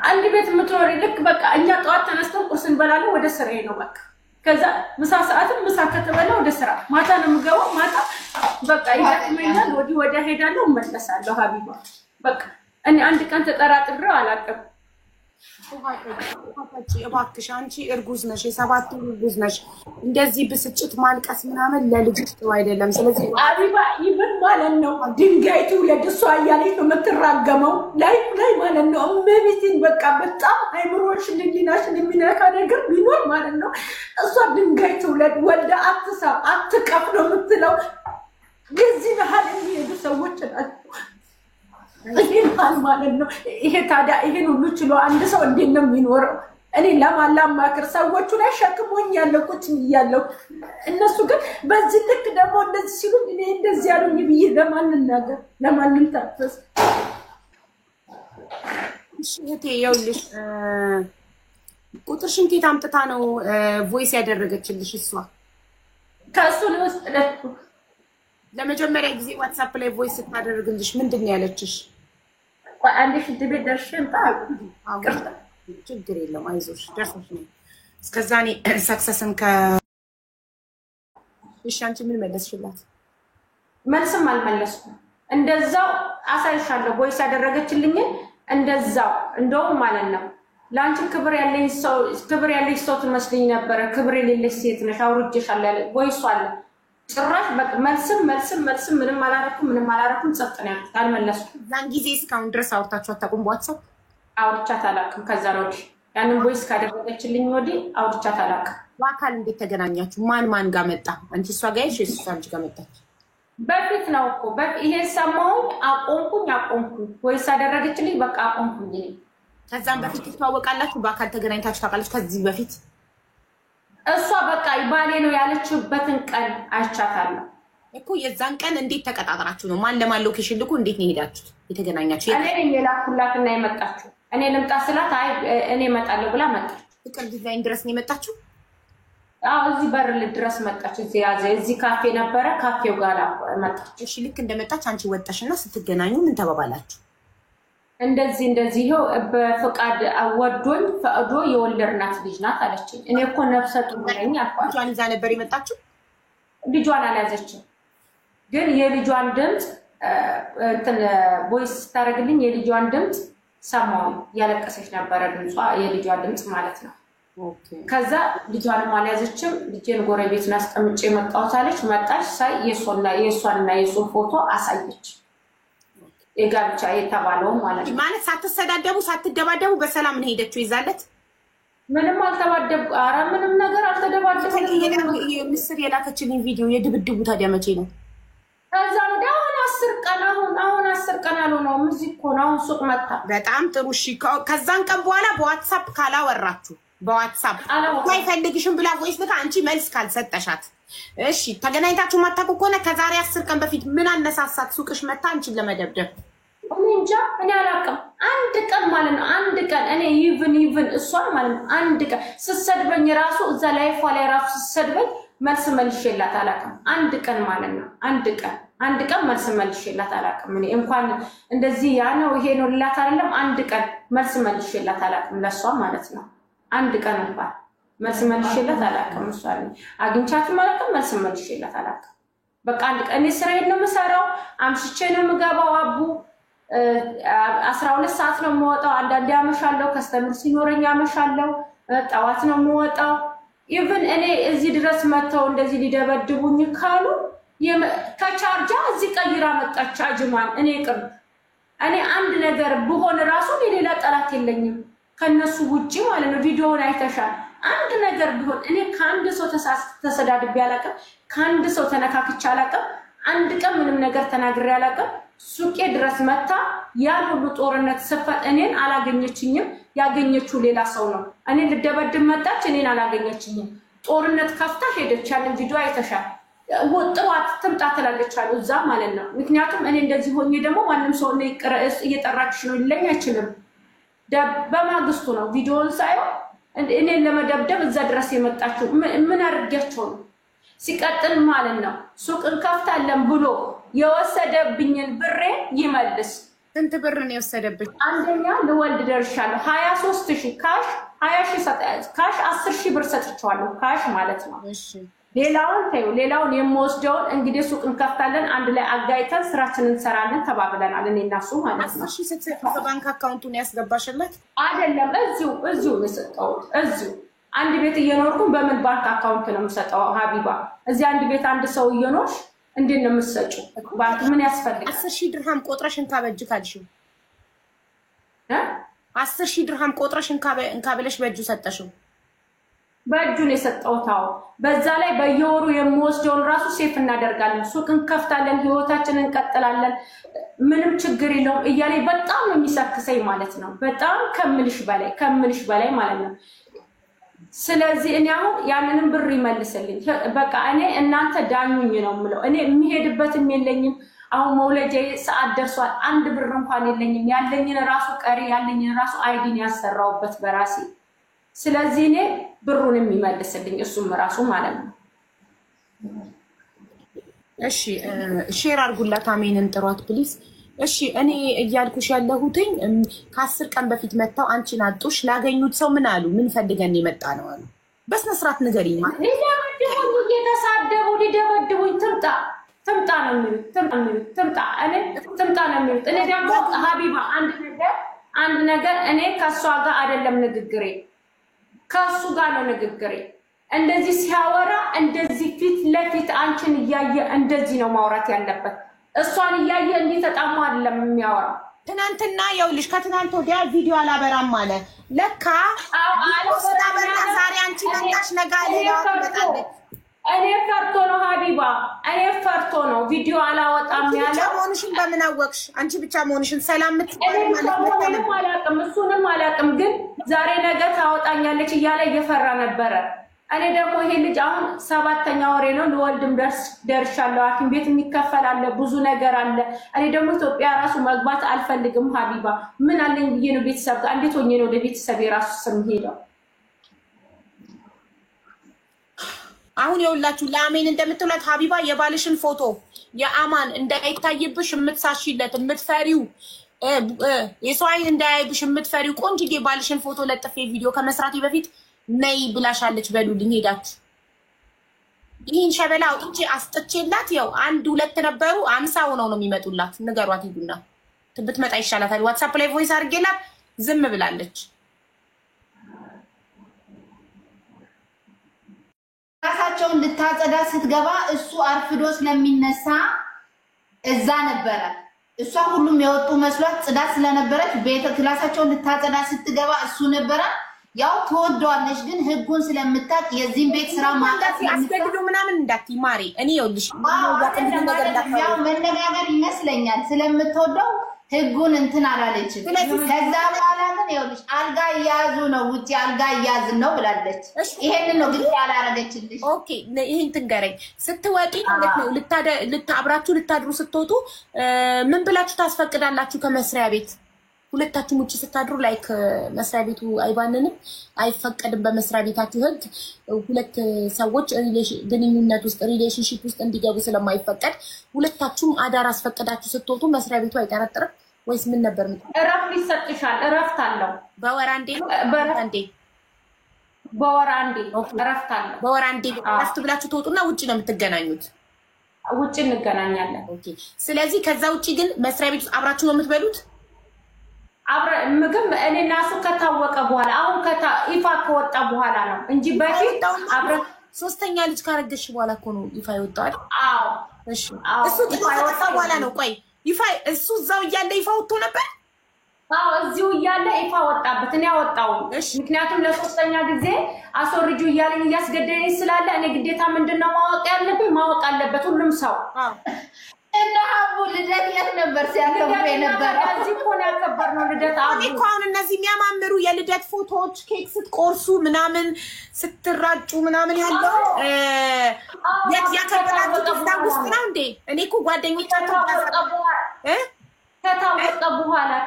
አንድ ቤት የምትኖሪ ልክ በቃ እኛ ጠዋት ተነስተን ቁርስ እንበላለን ወደ ስራዬ ነው በቃ ከዛ ምሳ ሰዓትም ምሳ ከተበላ ወደ ስራ ማታ ነው የምገባው ማታ በቃ ይደክመኛል ወዲያ ሄዳለሁ እመለሳለሁ ሀቢባ በቃ እኔ አንድ ቀን ተጠራጥሬው አላውቅም እባክሽ አንቺ እርጉዝ ነሽ፣ የ7 ወር እርጉዝ ነሽ። እንደዚህ ብስጭት ማልቀስ ምናምን ለልጅሽ ጥሩ አይደለም። ስለዚህ አቢባ ይብን ማለት ነው ድንጋይ ትውለድ እሷ እያለች ነው የምትራገመው ላይ ማለት ነው። እመቤቴን በቃ በጣም አይምሮሽን ህሊናሽን የሚነካ ነገር ቢኖር ማለት ነው እሷ ድንጋይ ትውለድ ወልዳ አትሳብ አትቀፍ ነው የምትለው። የዚህ ባህል የሚሄዱ ሰዎች ናቸው። ይሄን ማለት ነው። ይሄ ታዲያ ይሄን ሁሉ ችሎ አንድ ሰው እንዴት ነው የሚኖረው? እኔ ለማላማክር ሰዎቹ ላይ ሸክሞኛለሁ ቁጭ ብያለሁ። እነሱ ግን በዚህ ልክ ደግሞ እንደዚህ ሲሉ እኔ እንደዚህ ያሉኝ ብዬ ለማንን ነገር ለማንን ታፈስ? እሺ እህቴ ይኸውልሽ ቁጥርሽን ከየት አምጥታ ነው ቮይስ ያደረገችልሽ? እሷ ከእሱ ነው ውስጥ ለመጀመሪያ ጊዜ ዋትስአፕ ላይ ቮይስ ስታደርግልሽ ምንድን ነው ያለችሽ? አንድ ሽንት ቤት ደርሼን ችግር የለም አይዞሽ ደርሰሽ ነው። እስከዛ እኔ ሰክሰስን እሺ አንቺ ምን መለስሽላት? መልስም አልመለስኩም። እንደዛው አሳይሻለሁ ቮይስ ያደረገችልኝን እንደዛው እንደውም ማለት ነው ላንቺ ክብር ያለኝ ሰው ትመስልኝ ነበር። ክብር የሌለሽ ሴት ነሽ አውርጄሻለሁ ያለ ቮይሱ አለ። ጭራሽ መልስም ምንም አላረኩም ጸጥ ነው ያልኩት። አልመለስኩም። ዛን ጊዜ እስካሁን ድረስ አውርታችሁ አታውቁም? ዋትስአፕ አውርቻት አላውቅም። ከዛ ነው ያንን ቮይስ ካደረገችልኝ ወዲህ አውርቻት አላውቅም። በአካል እንዴት ተገናኛችሁ? ማን ጋር መጣ? አንቺ እሷ ጋር እሺ እሷ አንቺ ጋር መጣች? በፊት ነው እኮ ይሄ ሰማሁኝ አቆምኩኝ። ቮይስ አደረገችልኝ በቃ አቆምኩኝ። ከዛም በፊት ትተዋወቃላችሁ? በአካል ተገናኝታችሁ ታውቃላችሁ? ከዚህ በፊት እሷ በቃ ባሌ ነው ያለችበትን ቀን አይቻታለሁ እኮ። የዛን ቀን እንዴት ተቀጣጥራችሁ ነው? ማን ለማን ሎኬሽን ልኩ? እንዴት ነው ሄዳችሁት የተገናኛችሁ? እኔ የላኩላትና የመጣችሁ እኔ ልምጣ ስላት አይ እኔ እመጣለሁ ብላ መጣች። ፍቅር ዲዛይን ድረስ ነው የመጣችሁ? አዎ እዚህ በር ድረስ መጣች። እዚህ ካፌ ነበረ፣ ካፌው ጋር መጣች። እሺ ልክ እንደመጣች አንቺ ወጣሽና ስትገናኙ ምን ተባባላችሁ? እንደዚህ ይኸው በፍቃድ ወዶኝ ፈቅዶ የወለድናት ልጅ ናት አለችኝ። እኔ እኮ ነፍሰ ጡር ነኝ አልኳት። ልጇን ይዛ ነበር የመጣችው? ልጇን አልያዘችም፣ ግን የልጇን ድምፅ ቦይስ ስታደርግልኝ የልጇን ድምፅ ሰማሁኝ። ያለቀሰች ነበረ ድምጿ፣ የልጇ ድምፅ ማለት ነው። ከዛ ልጇንም አልያዘችም። ልጄን ጎረቤትን አስቀምጬ መጣሁት አለች። መጣች ሳይ የእሷንና የእሱን ፎቶ አሳየች። የጋብቻ የተባለው ማለት ነው። ማለት ሳትሰዳደቡ ሳትደባደቡ በሰላም ነው ሄደችው ይዛለት? ምንም አልተባደቡ። ኧረ ምንም ነገር አልተደባደቡ። ምስር የላከችልኝ ቪዲዮ የድብድቡ ታዲያ መቼ ነው? ከዛ ወደ አሁን 10 ቀን አሁን 10 ቀን አልሆነውም። እዚህ እኮ ነው አሁን ሱቅ መጣ። በጣም ጥሩ እሺ። ከዛን ቀን በኋላ በዋትስአፕ ካላወራችሁ በዋትስአፕ አይፈልግሽም ብላ ቮይስ ልካ አንቺ መልስ ካልሰጠሻት እሺ ተገናኝታችሁ ማታውቁ ከሆነ ከዛሬ 10 ቀን በፊት ምን አነሳሳት ሱቅሽ መታ አንቺን ለመደብደብ? እኔ እንጃ እኔ አላውቅም። አንድ ቀን ማለት ነው አንድ ቀን እኔ ኢቭን እሷ ማለት ነው አንድ ቀን ስትሰድበኝ ራሱ እዛ ላይፏ ላይ ራሱ ስትሰድበኝ መልስ መልሼላት አላውቅም። አንድ ቀን ማለት ነው አንድ ቀን መልስ መልሼላት አላውቅም። እኔ እንኳን እንደዚህ ያ ነው ይሄ ነው ልላት አይደለም አንድ ቀን መልስ መልሼላት አላውቅም። ለሷ ማለት ነው አንድ ቀን እንኳን መልስ መልሼላት አላውቅም። እሷ አግኝቻትም አላውቅም፣ መልስ መልሼላት አላውቅም። በቃ አንድ ቀን እኔ ስራዬን ነው የምሰራው፣ አምሽቼ ነው የምገባው። አቡ 12 ሰዓት ነው የምወጣው። አንዳንዴ አመሻለሁ፣ ከስተምር ሲኖረኝ አመሻለሁ። ጠዋት ነው የምወጣው። ኢቭን እኔ እዚህ ድረስ መጥተው እንደዚህ ሊደበድቡኝ ካሉ ከቻርጃ እዚህ ቀይራ መጣች አጅማን። እኔ አንድ ነገር ብሆን ራሱ ሌላ ጠላት የለኝም ከነሱ ውጪ ማለት ነው። ቪዲዮውን አይተሻል። አንድ ነገር ቢሆን እኔ ከአንድ ሰው ተሰዳድቤ አላውቅም፣ ከአንድ ሰው ተነካክቼ አላውቅም። አንድ ቀን ምንም ነገር ተናግሬ አላውቅም። ሱቄ ድረስ መታ ያን ሁሉ ጦርነት ስፈት እኔን አላገኘችኝም። ያገኘችው ሌላ ሰው ነው። እኔ ልደበድብ መጣች፣ እኔን አላገኘችኝም። ጦርነት ከፍታ ሄደች። ያንን ቪዲዮ አይተሻል። ጥዋት ትምጣ ትላለች አሉ እዛ ማለት ነው። ምክንያቱም እኔ እንደዚህ ሆኜ ደግሞ ማንም ሰው እየጠራችሽ ነው ሊለኝ አይችልም። በማግስቱ ነው ቪዲዮውን ሳይሆን እኔን ለመደብደብ እዛ ድረስ የመጣችው። ምን አድርጌያቸው ነው? ሲቀጥል ማለት ነው ሱቅ እንከፍታለን ብሎ የወሰደብኝን ብሬ ይመልስ። ስንት ብር ነው የወሰደብኝ? አንደኛ ልወልድ ደርሻለሁ 23,000 ካሽ 20,000 ካሽ 10,000 ብር ሰጥቼዋለሁ ካሽ ማለት ነው። እሺ ሌላውን ታዩ ሌላውን የምወስደውን እንግዲህ ሱቅ እንከፍታለን አንድ ላይ አጋይተን ስራችንን እንሰራለን ተባብለናል እኔና እሱ ማለት ነው። እሺ ስትሰጪው ባንክ አካውንቱን ያስገባሽለት አይደለም እዚሁ ነው እዚሁ አንድ ቤት እየኖርኩ በምን ባንክ አካውንት ነው የምሰጠው ሀቢባ? እዚህ አንድ ቤት አንድ ሰው እየኖርሽ እንዴት ነው የምትሰጪው? ባንክ ምን ያስፈልጋል? 10,000 ድርሃም ቆጥረሽ እንካበጅ ካልሽው 10,000 ድርሃም ቆጥረሽ እንካበለሽ በእጁ ሰጠሽው? በእጁ ነው የሰጠውታው። በዛ ላይ በየወሩ የምወስደውን ራሱ ሴፍ እናደርጋለን፣ ሱቅ እንከፍታለን፣ ህይወታችንን እንቀጥላለን፣ ምንም ችግር የለውም እያለ በጣም ነው የሚሰክሰኝ ማለት ነው። በጣም ከምልሽ በላይ ማለት ነው። ስለዚህ እኔ አሁን ያንንም ብር ይመልስልኝ በቃ እኔ እናንተ ዳኙኝ ነው የምለው። እኔ የሚሄድበትም የለኝም። አሁን መውለጃዬ ሰዓት ደርሷል። አንድ ብር እንኳን የለኝም። ያለኝን ራሱ ቀሪ ያለኝን ራሱ አይዲን ያሰራውበት በራሴ። ስለዚህ እኔ ብሩንም ይመልስልኝ እሱም ራሱ ማለት ነው። እሺ ሼር አድርጉላት አሜንን ጥሯት ፕሊዝ። እሺ እኔ እያልኩሽ ያለሁትኝ ከ10 ቀን በፊት መጣው አንቺን አጡሽ ላገኙት ሰው ምን አሉ? ምን ፈልገን የመጣ ነው አሉ? በስነ ስርዓት ንገሪኝ ማለት ሊደበድቡኝ እየተሳደቡ ሊደበድቡኝ ትምጣ ነው የሚሉት ትምጣ ነው የሚሉት። እኔ ደግሞ ሀቢባ አንድ ነገር እኔ ከሷ ጋር አይደለም ንግግሬ ከሱ ጋር ነው ንግግሬ። እንደዚህ ሲያወራ እንደዚህ ፊት ለፊት አንቺን እያየ እንደዚህ ነው ማውራት ያለበት። እሷን እያየ እንዲህ ተጣሙ አይደለም የሚያወራው። ትናንትና ይኸውልሽ ከትናንት ወዲያ ቪዲዮ አላበራም አለ ለካ አላበራ ዛሬ አንቺ መጣሽ ነገ ሌላ ትመጣለች። እኔ ፈርቶ ነው ሀቢባ እኔ ፈርቶ ነው ቪዲዮ አላወጣም ያለው። መሆንሽን በምን አወቅሽ? አንቺ ብቻ መሆንሽን ሰላም ምትባል ማለት ነው። እሱንም አላውቅም ግን ዛሬ ነገ ታወጣኛለች እያለ እየፈራ ነበረ። እኔ ደግሞ ይሄ ልጅ አሁን 7ኛ ወሬ ነው ልወልድም ደርሻለሁ። ሐኪም ቤት የሚከፈል አለ ብዙ ነገር አለ። እኔ ደግሞ ኢትዮጵያ ራሱ መግባት አልፈልግም ሀቢባ። ምን አለኝ ብዬ ነው ቤተሰብ ጋር እንዴት ሆኜ ነው ወደ ቤተሰብ የራሱ ስም ሄደው? አሁን የውላችሁ ለአሜን እንደምትውላት ሀቢባ የባልሽን ፎቶ የአማን እንዳይታይብሽ የምትሳሽለት የምትፈሪው የሰው አይን እንዳያይብሽ የምትፈሪው ቆንጆ የባልሽን ፎቶ ለጥፌ ቪዲዮ ከመስራቴ በፊት ነይ ብላሻለች በሉልኝ ሄዳችሁ። ይህን ሸበላ አውጥቼ አስጥቼላት ያው 1 2 ነበሩ 50 ሆነው ነው የሚመጡላት። ንገሯት ሂዱና ብትመጣ ይሻላታል። ዋትስአፕ ላይ ቮይስ አድርጌላት ዝም ብላለች። ራሳቸውን ልታጸዳ ስትገባ እሱ አርፍዶ ስለሚነሳ እዛ ነበረ። እሷ ሁሉም የወጡ መስሏት ጽዳት ስለነበረች ቤተ ክላሳቸውን ልታጸዳ ስትገባ እሱ ነበረ። ያው ተወደዋለሽ ግን ህጉን ስለምታቅ የዚህን ቤት ስራ ማጣት ያስገድዱ ምናምን እንዳትይ ማሪ። እኔ ይኸውልሽ ያው መነጋገር ይመስለኛል ስለምትወደው ህጉን እንትን አላለችም። ከዛ በኋላ ግን ይኸውልሽ አልጋ እያያዙ ነው ውጪ አልጋ እያያዝን ነው ብላለች። ይሄንን ነው ግን ያላረገችልሽ። ኦኬ ይሄን ትንገረኝ። ስትወጪ ማለት ነው ልታብራችሁ ልታድሩ ስትወጡ ምን ብላችሁ ታስፈቅዳላችሁ ከመስሪያ ቤት? ሁለታችሁም ውጪ ስታድሩ ላይክ መስሪያ ቤቱ አይባንንም አይፈቀድም። በመስሪያ ቤታችሁ ህግ ሁለት ሰዎች ግንኙነት ውስጥ ሪሌሽንሺፕ ውስጥ እንዲገቡ ስለማይፈቀድ ሁለታችሁም አዳር አስፈቅዳችሁ ስትወጡ መስሪያ ቤቱ አይጠረጥርም ወይስ ምን ነበር? እረፍት ይሰጥሻል። እረፍት አለው በወር አንዴ እረፍት አለው። በወር አንዴ እረፍት ብላችሁ ትወጡና ውጪ ነው የምትገናኙት። ውጪ እንገናኛለን። ኦኬ። ስለዚህ ከዛ ውጪ ግን መስሪያ ቤት ውስጥ አብራችሁ ነው የምትበሉት? ምግብ እኔና እሱ ከታወቀ በኋላ አሁን ይፋ ከወጣ በኋላ ነው እንጂ በፊት አብረን 3ኛ ልጅ ካረገሽ በኋላ እኮ ነው ይፋ ይወጣል። አዎ እሺ። እሱ ከወጣ በኋላ ነው ቆይ ይፋ እሱ እዛው እያለ ይፋ ወጥቶ ነበር? አዎ እዚሁ እያለ ይፋ ወጣበት። እኔ አወጣው ምክንያቱም ለ3ኛ ጊዜ አስወርጁ እያለኝ እያስገደደኝ ስላለ እኔ ግዴታ ምንድነው ማወቅ አለበት ሁሉም ሰው። እና አቡ ልደት የት ነበር ሲያከብሩ የነበረ? እዚህ እኮ ነው ያከበርነው ልደት። እኔ እኮ አሁን እነዚህ የሚያማምሩ የልደት ፎቶዎች ኬክ ስትቆርሱ ምናምን ስትራጩ ምናምን ያለው ያከበራችሁ እዛ ውስጥ ነው እንዴ? እኔ እኮ ጓደኞቻችሁ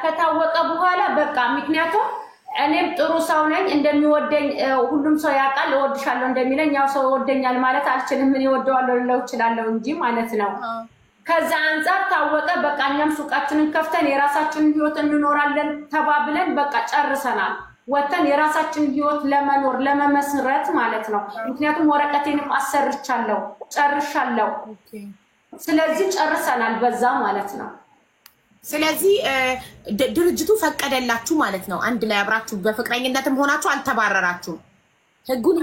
ከታወቀ በኋላ በቃ ምክንያቱም እኔም ጥሩ ሰው ነኝ እንደሚወደኝ ሁሉም ሰው ያውቃል። እወድሻለሁ እንደሚለኝ ያው ሰው ይወደኛል ማለት አልችልም። ምን ይወደዋለሁ ልለው እችላለሁ እንጂ ማለት ነው። ከዛ አንፃር ታወቀ። በቃ እኛም ሱቃችንን ከፍተን የራሳችንን ህይወት እንኖራለን ተባብለን በቃ ጨርሰናል። ወተን የራሳችን ህይወት ለመኖር ለመመስረት ማለት ነው። ምክንያቱም ወረቀቴንም አሰርቻለሁ ጨርሻለሁ። ስለዚህ ጨርሰናል በዛ ማለት ነው። ስለዚህ ድርጅቱ ፈቀደላችሁ ማለት ነው። አንድ ላይ አብራችሁ በፍቅረኝነትም ሆናችሁ አልተባረራችሁም። ህጉን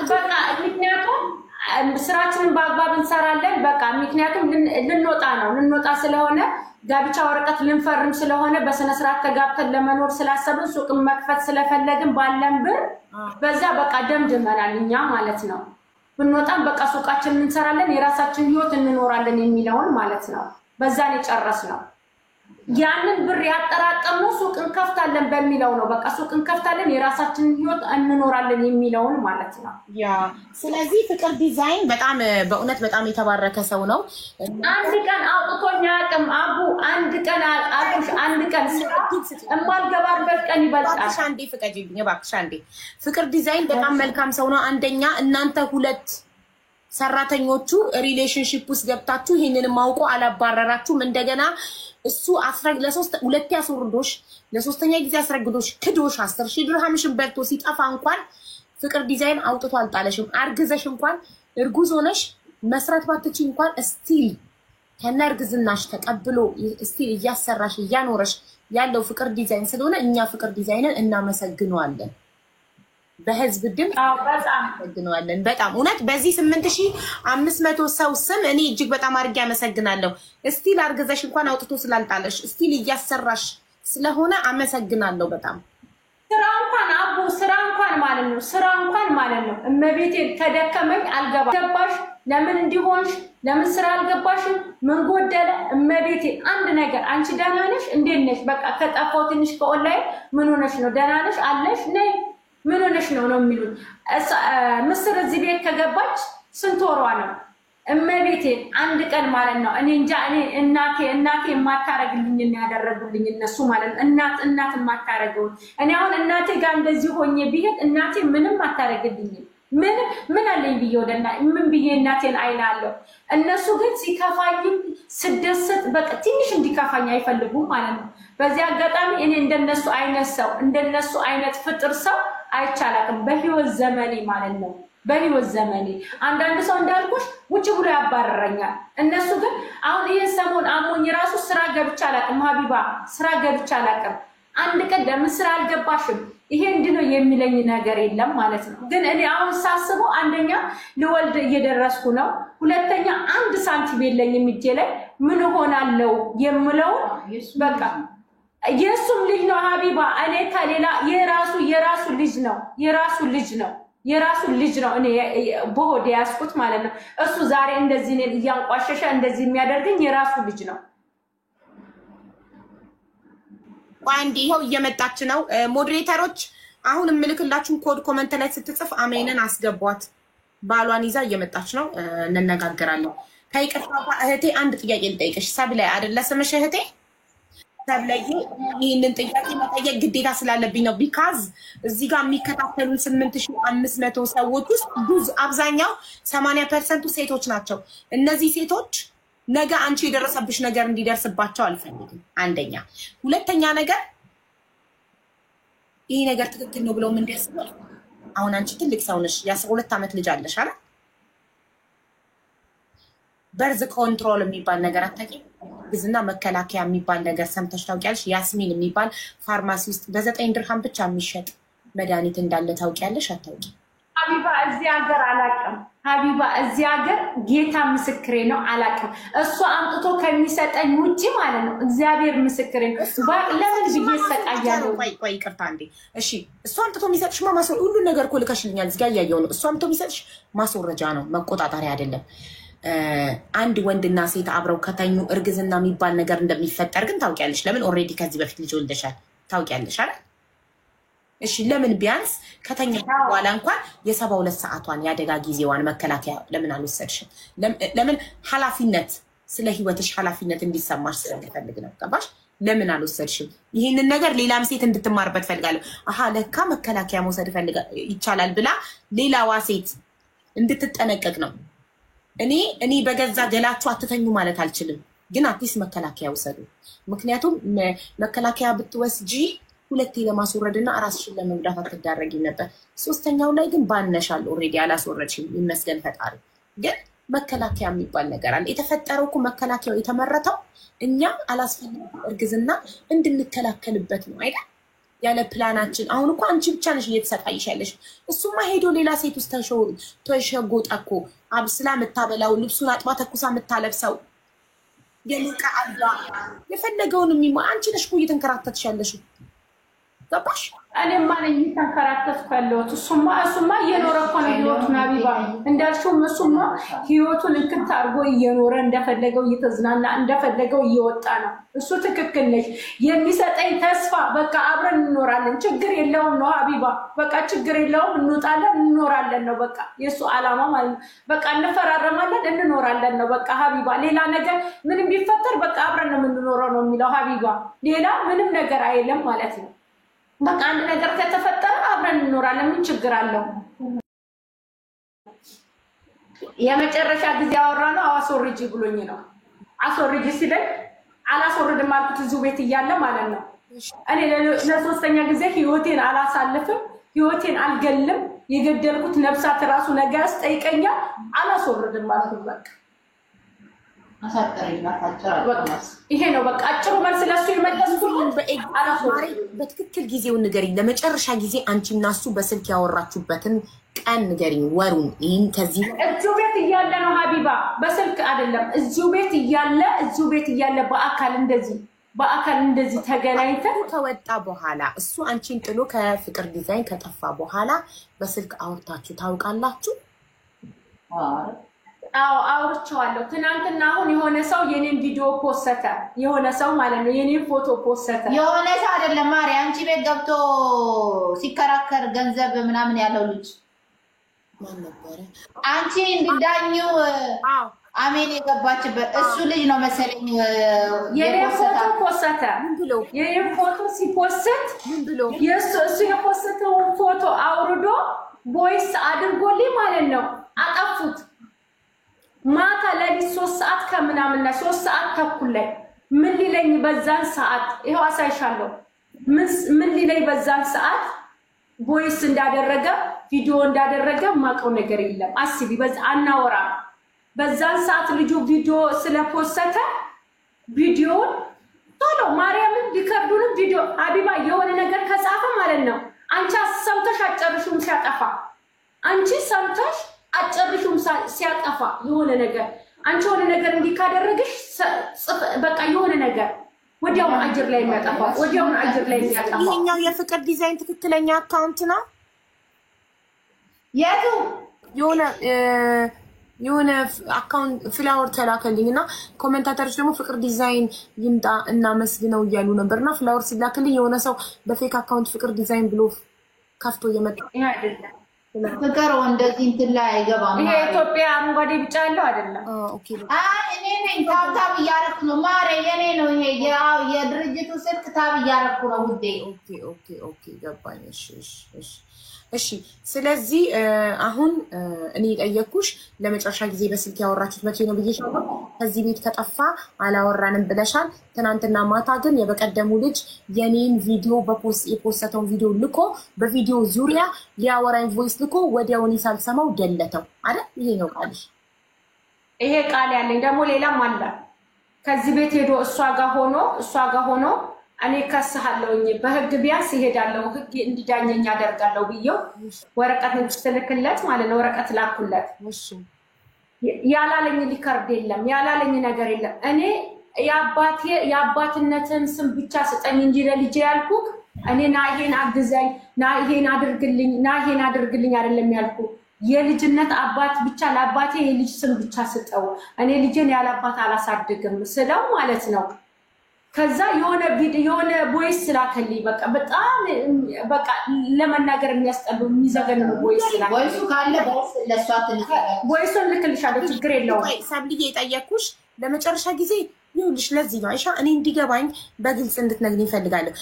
በቃ ምክንያቱም ስራችንን በአግባብ እንሰራለን። በቃ ምክንያቱም ልንወጣ ስለሆነ ጋብቻ ወረቀት ልንፈርም ስለሆነ በስነ ስርዓት ተጋብተን ለመኖር ስላሰብን ሱቅን መክፈት ስለፈለግን ባለን ብር በዛ በቃ ደምድመናል እኛ ማለት ነው። ብንወጣም በቃ ሱቃችንን እንሰራለን የራሳችን ህይወት እንኖራለን የሚለውን ማለት ነው። በዛን የጨረስነው ያንን ብር ያጠራቀምነው ሱቅን ከፍታለን በሚለው ነው። በቃ ሱቅን ከፍታለን የራሳችንን ህይወት እንኖራለን የሚለውን ማለት ነው። ያ ስለዚህ ፍቅር ዲዛይን በጣም በእውነት በጣም የተባረከ ሰው ነው። አንድ ቀን አውጥቶኝ አያውቅም አቡ። አንድ ቀን እማልገባበት ቀን ይበልጣል። እባክሽ አንዴ ፍቀጂልኝ እባክሽ አንዴ። ፍቅር ዲዛይን በጣም መልካም ሰው ነው። አንደኛ እናንተ ሁለት ሰራተኞቹ ሪሌሽንሺፕ ውስጥ ገብታችሁ ይሄንን ማውቆ አላባረራችሁም። እንደገና እሱ ሁለቴ አስወርዶሽ ለሶስተኛ ጊዜ አስረግዶሽ ክዶሽ 10,000 ድርሃምሽን በልቶ ሲጠፋ እንኳን ፍቅር ዲዛይን አውጥቶ አልጣለሽም። አርግዘሽ እንኳን እርጉዝ ሆነሽ መስራት ባትቺ እንኳን ስቲል ከነ እርግዝናሽ ተቀብሎ ስቲል እያሰራሽ እያኖረሽ ያለው ፍቅር ዲዛይን ስለሆነ እኛ ፍቅር ዲዛይንን እናመሰግነዋለን። በህዝብ ድምፅ እናመሰግነዋለን። በጣም እውነት በዚህ 8500 ሰው ስም እኔ እጅግ በጣም አድርጌ አመሰግናለሁ። ስቲል አርግዘሽ እንኳን አውጥቶ ስላልጣለሽ ስቲል እያሰራሽ ስለሆነ አመሰግናለሁ በጣም። ስራ እንኳን ማለት ነው እመቤቴ ከደከመኝ አልገባ ገባሽ ለምን እንዲሆንሽ ለምን ስራ አልገባሽም ምን ጎደለ እመቤቴ አንድ ነገር አንቺ ደህና ነሽ እንዴት ነሽ በቃ ከጠፋው ትንሽ ከኦንላይን ምን ሆነሽ ነው ደህና ነሽ አለሽ ነይ ምን ሆነሽ ነው የሚሉት። ምስር እዚህ ቤት ከገባች ስንት ወሯ ነው እመቤቴ አንድ ቀን ማለት ነው። እኔ እንጃ እኔ እናቴ የማታረግልኝ እና ያደረጉልኝ እነሱ ማለት ነው። እናት የማታረገው እኔ አሁን እናቴ ጋር እንደዚህ ሆኜ ቢሄድ እናቴ ምንም አታረግልኝ። ምን አለኝ ብዬ ወደና ምን ብዬ እናቴን አይናለሁ። እነሱ ግን ሲከፋኝም ስደሰት በቃ ትንሽ እንዲከፋኝ አይፈልጉም ማለት ነው። በዚህ አጋጣሚ እኔ እንደነሱ አይነት ሰው እንደነሱ አይነት ፍጥር ሰው አይቻላቅም በህይወት ዘመኔ ማለት ነው። በህይወት ዘመኔ አንዳንድ ሰው እንዳልኩሽ ውጭ ብሎ ያባረረኛል። እነሱ ግን አሁን ይሄን ሰሞን አሞኝ ራሱ ስራ ገብቻ አላቅም ሀቢባ ስራ ገብቻ አላቅም። አንድ ቀን ለምን ስራ አልገባሽም ይሄ እንድነው የሚለኝ ነገር የለም ማለት ነው። ግን እኔ አሁን ሳስበው አንደኛ ልወልድ እየደረስኩ ነው፣ ሁለተኛ አንድ ሳንቲም የለኝም እጄ ላይ ምን ሆናለው የምለው በቃ የሱም ልጅ ነው ሀቢባ እኔ ከሌላ የራሱ ልጅ ነው እኔ በሆዴ ያስኩት ማለት ነው። እሱ ዛሬ እንደዚህ እኔን እያንቋሸሸ እንደዚህ የሚያደርገኝ የራሱ ልጅ ነው። አንዴ ይኸው እየመጣች ነው። ሞዴሬተሮች አሁን የምልክላችሁን ኮድ ኮመንት ላይ ስትጽፍ አሜንን አስገቧት። ባሏን ይዛ እየመጣች ነው፣ እንነጋገራለን። ከይቅርታ እህቴ አንድ ጥያቄ ልጠይቅሽ። ሰብላይ አይደለ ስምሽ እህቴ? ሰብላይ ይህንን ጥያቄ መጠየቅ ግዴታ ስላለብኝ ነው። ቢካዝ እዚህ ጋር የሚከታተሉን 8500 ሰዎች ውስጥ አብዛኛው 80% ሴቶች ናቸው። እነዚህ ሴቶች ነገ አንቺ የደረሰብሽ ነገር እንዲደርስባቸው አልፈልግም። አንደኛ። ሁለተኛ ነገር ይሄ ነገር ትክክል ነው ብለው ምን ያስባል? አሁን አንቺ ትልቅ ሰው ነሽ፣ የ12 ዓመት ልጅ አለሽ አይደል? በርዝ ኮንትሮል የሚባል ነገር አታውቂም? ግዝና መከላከያ የሚባል ነገር ሰምተሽ ታውቂያለሽ? ያስሚን የሚባል ፋርማሲ ውስጥ በ9 ድርሃም ብቻ የሚሸጥ መድኃኒት እንዳለ ታውቂያለሽ? አታውቂም? ሀቢባ እዚህ ሀገር አላውቅም። ሀቢባ እዚህ ሀገር ጌታ ምስክሬ ነው አላውቅም። እሱ አምጥቶ ከሚሰጠኝ ውጪ ማለት ነው እግዚአብሔር ምስክሬ ነው። ለምን ብዬ ሰቃያለሁ? ቆይ ይቅርታ እንዴ። እሺ እሱ አምጥቶ የሚሰጥሽ ሁሉ ነገር እኮ ልከሽልኛል፣ እዚህ ጋር እያየሁ ነው። እሱ አምጥቶ የሚሰጥሽ ማስወረጃ ነው፣ መቆጣጠሪያ አይደለም። አንድ ወንድና ሴት አብረው ከተኙ እርግዝና የሚባል ነገር እንደሚፈጠር ግን ታውቂያለሽ። ለምን ኦልሬዲ ከዚህ በፊት ልጅ ወልደሻል፣ ታውቂያለሽ አይደል? እሺ ለምን ቢያንስ ከተኛ በኋላ እንኳን የ72 ሰዓቷን የአደጋ ጊዜዋን መከላከያ ለምን አልወሰድሽም? ለምን ኃላፊነት ስለ ህይወትሽ ኃላፊነት እንዲሰማሽ ስለሚፈልግ ነው። ገባሽ? ለምን አልወሰድሽም? ይህንን ነገር ሌላም ሴት እንድትማርበት ፈልጋለሁ። አሃ ለካ መከላከያ መውሰድ ይቻላል ብላ ሌላዋ ሴት እንድትጠነቀቅ ነው። እኔ በገዛ ገላችሁ አትተኙ ማለት አልችልም፣ ግን አትሊስት መከላከያ ውሰዱ። ምክንያቱም መከላከያ ብትወስጂ ሁለቴ ለማስወረድና ራስሽን ለመጉዳት አትዳረጊ ነበር። ሶስተኛው ላይ ግን ባነሻል። ኦልሬዲ አላስወረድሽም፣ ይመስገን ፈጣሪ። ግን መከላከያ የሚባል ነገር አለ። የተፈጠረው እኮ መከላከያው የተመረተው እኛ አላስፈላጊ እርግዝና እንድንከላከልበት ነው አይደል? ያለ ፕላናችን። አሁን እኮ አንቺ ብቻ ነሽ እየተሰቃይሽ ያለሽ። እሱማ ሄዶ ሌላ ሴት ውስጥ ተሸጎጠ እኮ አብስላ የምታበላው ልብሱን አጥባ ተኩሳ የምታለብሰው የሊቃ አላ የፈለገውን አንቺ ነሽ እኮ እየተንከራተትሽ ያለሽው። ገባሽ? እኔማ ነኝ እየተንከራተትኩ ያለሁት። እሱማ እየኖረ እኮ ነው ህይወቱን። ሀቢባ እንዳልሽውም እሱማ ህይወቱን እንክት አድርጎ እየኖረ እንደፈለገው እየተዝናና እንደፈለገው እየወጣ ነው። እሱ ትክክል ነሽ። የሚሰጠኝ ተስፋ በቃ አብረን እንኖራለን ችግር የለውም ነው ሀቢባ። በቃ ችግር የለውም እንውጣለን እንኖራለን ነው በቃ የእሱ ዓላማ ማለት ነው። በቃ እንፈራረማለን እንኖራለን ነው በቃ ሀቢባ። ሌላ ነገር ምንም ቢፈጠር በቃ አብረን ነው የምንኖረው ነው የሚለው ሀቢባ። ሌላ ምንም ነገር አይልም ማለት ነው። በቃ አንድ ነገር ከተፈጠረ አብረን እንኖራለን ምን ችግር አለው? የመጨረሻ ጊዜ አወራነው አስወርጂ ብሎኝ ነው። አስወርጂ ሲለኝ አላስወርድም አልኩት እዚሁ ቤት እያለ ማለት ነው። እኔ ለሶስተኛ ጊዜ ህይወቴን አላሳልፍም፣ ህይወቴን አልገልም፣ የገደልኩት ነፍሳት ራሱ ነገር ያስጠይቀኛል፣ አላስወርድም አልኩት በቃ። ይሄ ነው በቃ አጭሩ መልስ ለሱ የመለስኩት። በትክክል ጊዜውን ንገሪኝ። ለመጨረሻ ጊዜ አንቺ እና እሱ በስልክ ያወራችሁበትን ቀን ንገሪኝ፣ ወሩን። ይሄን ከዚህ እዚሁ ቤት እያለ ነው ሀቢባ፣ በስልክ አይደለም። እዚሁ ቤት እያለ በአካል እንደዚህ ተገናኝተን ከወጣ በኋላ እሱ አንቺን ጥሎ ከፍቅር ዲዛይን ከጠፋ በኋላ በስልክ አውርታችሁ ታውቃላችሁ? አዎ አውርቼዋለሁ። ትናንትና አሁን የሆነ ሰው የኔን ቪዲዮ ፖስተተ፣ የሆነ ሰው ማለት ነው የኔን ፎቶ ፖስተተ። የሆነ ሰው አይደለም ማሪ፣ አንቺ ቤት ገብቶ ሲከራከር ገንዘብ ምናምን ያለው ልጅ ማን ነበር? አንቺ እንድዳኙ አሜን የገባችበት እሱ ልጅ ነው መሰለኝ። የኔን ፎቶ ፖስተተ። ምን ብሎ የኔን ፎቶ ሲፖስት ምን ብሎ እሱ የፖስተው ፎቶ አውርዶ ቦይስ አድርጎልኝ ማለት ነው አጠፉት። ማታ ለሊት 3 ሰዓት ከምናምንና 3 ሰዓት ተኩል ላይ ምን ሊለኝ በዛን ሰዓት ይሄው አሳይሻለሁ። ምን ሊለኝ በዛን ሰዓት ቦይስ እንዳደረገ ቪዲዮ እንዳደረገ ማቀው ነገር የለም። አስቢ በዛ አናወራ። በዛን ሰዓት ልጁ ቪዲዮ ስለፖስተ ቪዲዮን ቶሎ ማርያምን ሊከርዱን ቪዲዮ ሀቢባ የሆነ ነገር ከጻፈ ማለት ነው አንቺ ሰምተሽ አጨርሹም ሲያጠፋ አንቺ ሰምተሽ አጨርሹም ሲያጠፋ የሆነ ነገር አንቺ የሆነ ነገር እንዲካደረግሽ በቃ የሆነ ነገር ወዲያው አጅር ላይ የሚያጠፋ ወዲያው አጅር ላይ የሚያጠፋ። ይሄኛው የፍቅር ዲዛይን ትክክለኛ አካውንት ነው። የሆነ አካውንት ፍላወር ተላከልኝና ኮሜንታተሮች ደግሞ ፍቅር ዲዛይን ይምጣ እና መስግነው እያሉ ነበርና ፍላወር ሲላከልኝ የሆነ ሰው በፌክ አካውንት ፍቅር ዲዛይን ብሎ ከፍቶ እየመጣ ይሄ አይደለም ፍቅር እንደዚህ እንትን ላይ አይገባም። ይሄ ኢትዮጵያ አረንጓዴ ቢጫ ያለው አይደለም። ኦኬ እኔ ነኝ ታብ እያደረኩ ነው ማሬ፣ የኔ ነው ይሄ የድርጅቱ ስልክ ታብ እያደረኩ ነው ውዴ። ኦኬ ገባኝ። እሺ ስለዚህ አሁን እኔ ጠየቅኩሽ ለመጨረሻ ጊዜ በስልክ ያወራችሁት መቼ ነው ብዬሽ ነበር። ከዚህ ቤት ከጠፋ አላወራንም ብለሻል። ትናንትና ማታ ግን የበቀደሙ ልጅ የኔን ቪዲዮ የፖስተውን ቪዲዮ ልኮ በቪዲዮ ዙሪያ ሊያወራኝ ቮይስ ልኮ ወዲያውኑ ሳልሰማው ደለተው አይደል? ይሄ ነው ቃልሽ? ይሄ ቃል ያለኝ ደግሞ ሌላም አለ። ከዚህ ቤት ሄዶ እሷ ጋር ሆኖ እኔ ከስሃለሁኝ በህግ ቢያንስ ይሄዳለሁ ህግ እንዲዳኘኝ ያደርጋለሁ ብዬው ወረቀት እንድትልክለት ማለት ነው። ወረቀት ላኩለት። ያላለኝ ሊከርድ የለም ያላለኝ ነገር የለም። እኔ የአባትነትን ስም ብቻ ስጠኝ እንጂ ለልጄ ያልኩህ እኔ ና ይሄን አግዘኝ ና ይሄን አድርግልኝ አይደለም ያልኩህ። የልጅነት አባት ብቻ ለአባቴ የልጅ ስም ብቻ ስጠው። እኔ ልጄን ያለ አባት አላሳድግም ስለው ማለት ነው። ከዛ የሆነ ቦይስ ስላከልኝ በቃ በጣም በቃ ለመናገር የሚያስጠሉ የሚዘገነኑ ቦይስ ስላከልኝ ቦይሱ ካለ ለሷ ቦይሱን ልክልሻለሁ ችግር የለውም። ሳብልዬ የጠየኩሽ ለመጨረሻ ጊዜ ይኸውልሽ ለዚህ ነው አይሻ እኔ እንዲገባኝ በግልጽ እንድትነግሪኝ እፈልጋለሁ።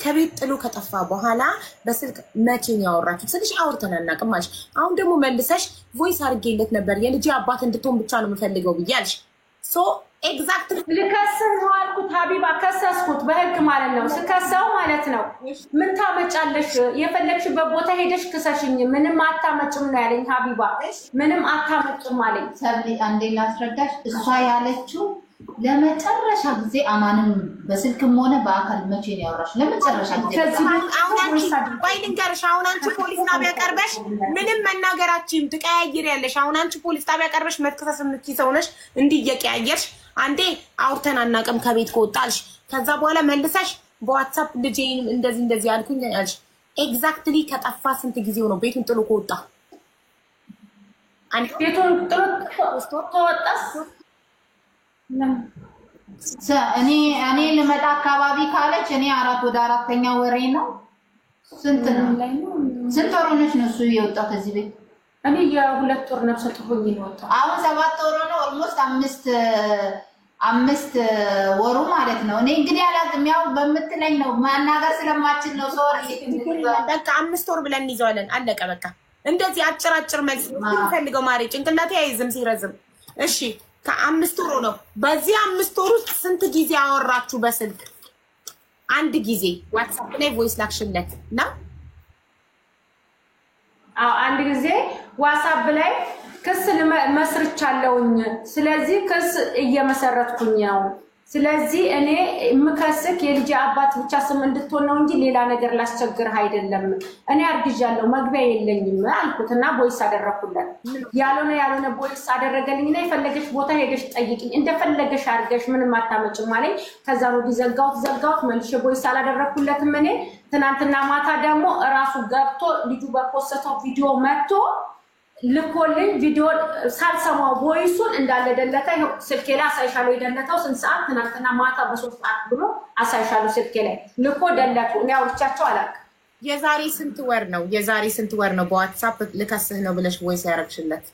ከቤት ጥሎ ከጠፋ በኋላ በስልክ መቼ ነው ያወራችሁት ስልሽ አውርተን አናውቅም አልሽ። አሁን ደግሞ መልሰሽ ቮይስ አድርጌለት ነበር የልጄ አባት እንድትሆን ብቻ ነው የምፈልገው ብያለሽ። ሶ ኤግዛክትሊ ልከስህ ነው አልኩት ሀቢባ ከሰስኩት በህግ ማለት ነው ስከሰው ማለት ነው ምን ታመጫለሽ የፈለግሽበት ቦታ ሄደሽ ክሰሽኝ ምንም አታመጭም ነው ያለኝ ሀቢባ ምንም አታመጭም አለኝ ሰብሊ አንዴ ላስረዳሽ እሷ ያለችው ለመጨረሻ ጊዜ አማንም በስልክም ሆነ በአካል መቼ ነው ያወራሽ ለመጨረሻ ጊዜ አሁን አንቺ ባይልንገርሽ አሁን አንቺ ፖሊስ ጣቢያ ቀርበሽ ምንም መናገራችን ትቀያይሪያለሽ አሁን አንቺ ፖሊስ ጣቢያ ቀርበሽ መትከሰስ የምትይዘው ነሽ እንዲህ እየቀያየርሽ አንዴ አውርተን አናውቅም ከቤት ከወጣልሽ ከዛ በኋላ መልሰሽ በዋትስአፕ ልጄን እንደዚህ አልኩኝ ያልሽ ኤግዛክትሊ ከጠፋ ስንት ጊዜው ነው ቤቱን ጥሎ ከወጣ አንዴ ቤቱን ጥሎ ተወጣስ እኔ ልመጣ አካባቢ ካለች እኔ ወደ አራተኛ ወሬ ነው ስንት ወር ሆነሽ ነው እሱ የወጣው ከዚህ ቤት እኔ የሁለት ወር ነፍሰ ጡር ሆኜ ነው ወጣው አሁን 7 ወር ነው ኦልሞስት 5 ወሩ ማለት ነው እኔ እንግዲህ አላውቅም ያው በመትለኝ ነው ማናገር ስለማችል ነው ሶሪ በቃ 5 ወር ብለን ይዘዋለን አለቀ በቃ እንደዚህ አጭር መልስ ፈልገው ማሪ ጭንቅላቴ አይዝም ሲረዝም እሺ ከ5 ወር ነው በዚህ 5 ወር ውስጥ ስንት ጊዜ አወራችሁ በስልክ አንድ ጊዜ ዋትስአፕ ላይ ቮይስ ላክሽለት ነው አንድ ጊዜ ዋትስአፕ ላይ ክስ መስርቻለሁኝ ስለዚህ ክስ እየመሰረትኩኝ ነው ስለዚህ እኔ ምከስክ የልጅ አባት ብቻ ስም እንድትሆን ነው እንጂ ሌላ ነገር ላስቸግርህ አይደለም እኔ አርግዣለሁ መግቢያ የለኝም አልኩትና ቦይስ አደረኩለት ያልሆነ ቦይስ አደረገልኝና የፈለገሽ ቦታ ሄደሽ ጠይቂኝ እንደፈለገሽ አርገሽ ምንም አታመጭም አለኝ ከዛ ነው ዘጋውት መልሼ ቦይስ አላደረኩለትም እኔ ትናንትና ማታ ደግሞ ራሱ ገብቶ ልጁ በፖስተው ቪዲዮ መጥቶ ልኮልኝ ቪዲዮ ሳልሰማው ቦይሱን እንዳለደለታ ስልኬ ላይ አሳይሻለሁ የደለታው ስንት ሰዓት ትናንትና ማታ በ3 ሰዓት ብሎ አሳይሻለሁ ስልኬ ላይ ልኮ ደለቱ እኔ አውርቻቸው አላውቅም የዛሬ ስንት ወር ነው በዋትስአፕ ልከስህ ነው ብለሽ ቮይስ ያረግሽለት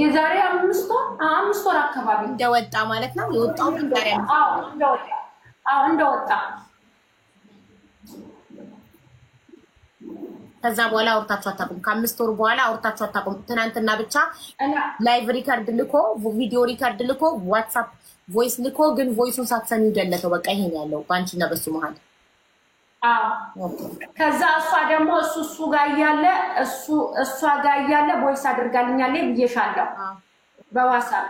የዛሬ 5 ወር አካባቢ እንደወጣ ማለት ነው የወጣው ዛሬ እንደወጣ ከዛ በኋላ አውርታችሁ አታውቁም ከ5 ወር በኋላ አውርታችሁ አታውቁም ትናንትና ብቻ ላይቭ ሪከርድ ልኮ ቪዲዮ ሪከርድ ልኮ ዋትስአፕ ቮይስ ልኮ ግን ቮይሱን ሳትሰሚው ደለተው በቃ ይሄን ያለው ባንቺና በሱ መሃል ከዛ እሷ ደግሞ እሱ ጋር ያለ እሷ ጋር ያለ ቮይስ አድርጋልኛለች ብዬሻለሁ በዋትስአፕ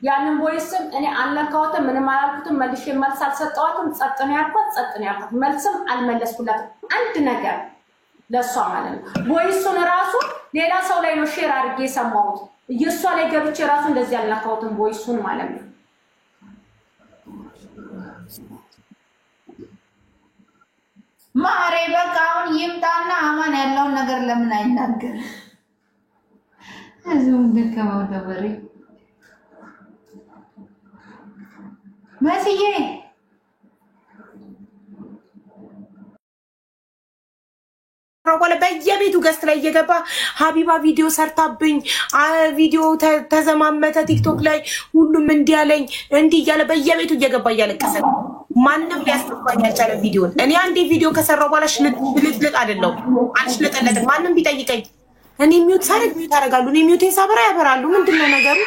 ያንን ቮይስም እኔ አልነካሁትም ምንም አላልኩትም መልሼ መልስ አልሰጠኋትም ጸጥ ነው ያልኳት መልስም አልመለስኩላትም አንድ ነገር ለሷ ማለት ነው ቮይሱን ራሱ ሌላ ሰው ላይ ነው ሼር አድርጌ ሰማሁት እየሷ ላይ ገብቼ ራሱ እንደዚህ ያልነካሁትም ቮይሱን ማለት ነው ማሬ በቃ አሁን ይምጣና አማን ያለውን ነገር ለምን አይናገር አዙም ደከማው ተበሪ መስዬ ወለ በየቤቱ ገስት ላይ እየገባ ሀቢባ ቪዲዮ ሰርታብኝ ቪዲዮ ተዘማመተ ቲክቶክ ላይ ሁሉም እንዲያለኝ እንዲ እያለ በየቤቱ እየገባ እያለቀሰ ማንንም ሊያስተፋኝ ያልቻለ ቪዲዮ እኔ አንዴ ቪዲዮ ከሰራው በኋላ ሽልጥልጥ አይደለም አልሽለጠለጥም ማንንም ቢጠይቀኝ እኔ ሚውት ሳረግ ሚውት አደርጋሉ እኔ ሚውት ሳበራ ያበራሉ ምንድነው ነገሩ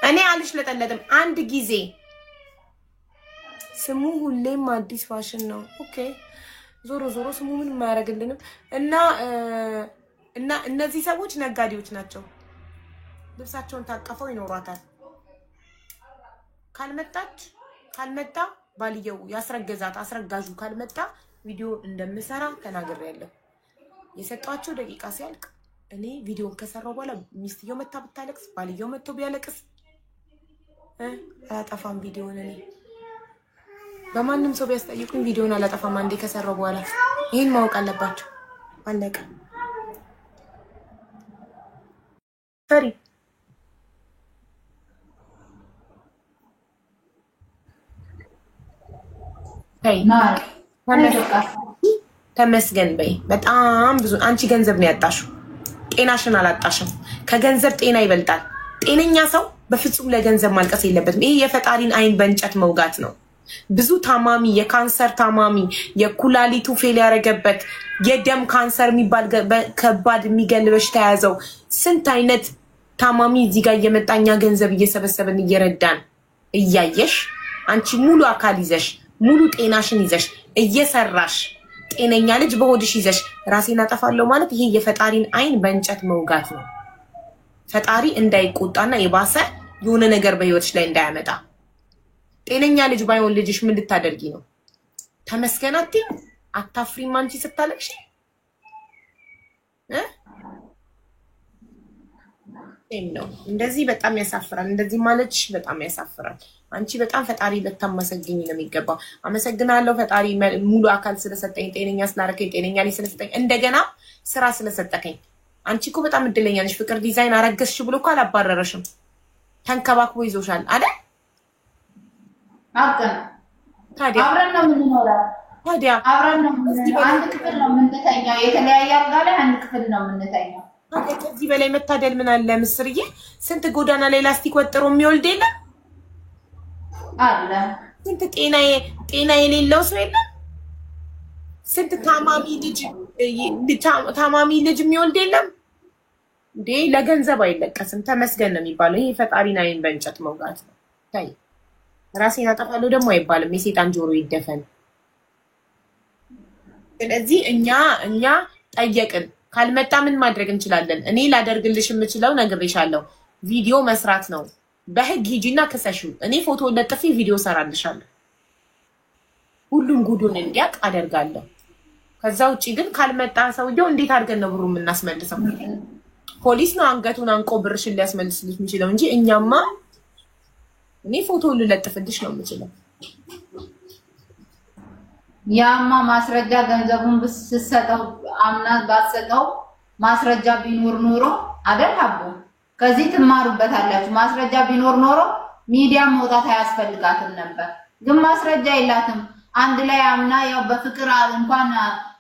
እኔ አልሽለጠለጥም አንድ ጊዜ ስሙ ሁሌም አዲስ ፋሽን ነው ኦኬ ዞሮ ስሙ ምን ማያረግልንም እና እነዚህ ሰዎች ነጋዴዎች ናቸው ልብሳቸውን ታቀፈው ይኖራታል ካልመጣ ባልየው ያስረገዛት አስረጋጁ ካልመጣ ቪዲዮ እንደምሰራ ተናግሬያለሁ የሰጣቸው ደቂቃ ሲያልቅ እኔ ቪዲዮ ከሰራው በኋላ ሚስትየው መታ ብታለቅስ ባልየው መጥቶ ቢያለቅስ አላጠፋም ቪዲዮን እኔ በማንም ሰው ቢያስጠይቁኝ ቪዲዮን አላጠፋም አንዴ ከሰራው በኋላ ይሄን ማወቅ አለባቸው አለቀ ፈሪ ተመስገን በይ በጣም ብዙ አንቺ ገንዘብ ነው ያጣሽው ጤናሽን አላጣሽም ከገንዘብ ጤና ይበልጣል ጤነኛ ሰው በፍጹም ለገንዘብ ማልቀስ የለበትም ይሄ የፈጣሪን አይን በእንጨት መውጋት ነው ብዙ ታማሚ የካንሰር ታማሚ የኩላሊቱ ፌል ያረገበት የደም ካንሰር የሚባል ከባድ የሚገል በሽታ ያዘው ስንት አይነት ታማሚ እዚህ ጋር እየመጣኛ ገንዘብ እየሰበሰበን እየረዳን እያየሽ አንቺ ሙሉ አካል ይዘሽ ሙሉ ጤናሽን ይዘሽ እየሰራሽ ጤነኛ ልጅ በሆድሽ ይዘሽ ራሴን አጠፋለሁ ማለት ይሄ የፈጣሪን አይን በእንጨት መውጋት ነው። ፈጣሪ እንዳይቆጣና የባሰ የሆነ ነገር በህይወትሽ ላይ እንዳያመጣ። ጤነኛ ልጅ ባይሆን ልጅሽ ምን ልታደርጊ ነው? ተመስገናቲ አታፍሪም አንቺ ስታለቅሽ? ነው እንደዚህ በጣም ያሳፍራል። እንደዚህ ማለትሽ በጣም ያሳፍራል። አንቺ በጣም ፈጣሪ ልታመሰግኝ ነው የሚገባው። አመሰግናለሁ ፈጣሪ ሙሉ አካል ስለሰጠኝ፣ ጤነኛ ስላደረከኝ፣ ጤነኛ ልጅ ስለሰጠኝ፣ እንደገና ስራ ስለሰጠከኝ። አንቺ እኮ በጣም እድለኛ ነሽ። ፍቅር ዲዛይን አረገዝሽ ብሎ እኮ አላባረረሽም። ተንከባክቦ ይዞሻል አይደል? ታዲያ አብረን ነው የምንኖረው። ታዲያ አብረን ነው አንድ ክፍል ነው የምንተኛው። የተለያየ አልጋ ላይ አንድ ክፍል ነው የምንተኛው። ከዚህ በላይ መታደል ምን አለ? ምስርዬ ስንት ጎዳና ላይ ላስቲክ ወጥሮ የሚወልድ የለም አለ። ስንት ጤና የሌለው ሰው የለም። ስንት ታማሚ ልጅ የሚወልድ የለም እንዴ? ለገንዘብ አይለቀስም። ተመስገን ነው የሚባለው። ይሄ ፈጣሪን አይን በእንጨት መውጋት ነው። ታይ ራሴን አጠፋለሁ ደግሞ አይባልም። የሴጣን ጆሮ ይደፈን። ስለዚህ እኛ ጠየቅን። ካልመጣ ምን ማድረግ እንችላለን? እኔ ላደርግልሽ የምችለው ነግሬሻለሁ። ቪዲዮ መስራት ነው። በህግ ሂጂና ክሰሽው። እኔ ፎቶ ለጥፌ ቪዲዮ ሰራልሻለሁ። ሁሉም ጉዱን እንዲያውቅ አደርጋለሁ። ከዛ ውጪ ግን ካልመጣ ሰውየው እንዴት አድርገን ነው ብሩ የምናስመልሰው? ፖሊስ ነው አንገቱን አንቆ ብርሽን ሊያስመልስልሽ የሚችለው እንጂ እኛማ እኔ ፎቶ ልለጥፍልሽ ነው የምችለው። ያማ ማስረጃ ገንዘቡን ብትሰጠው አምናት ባትሰጠው ማስረጃ ቢኖር ኖሮ አይደል አቦ ከዚህ ትማሩበታላችሁ። ማስረጃ ቢኖር ኖሮ ሚዲያ መውጣት አያስፈልጋትም ነበር። ግን ማስረጃ የላትም። አንድ ላይ አምና ያው በፍቅር እንኳን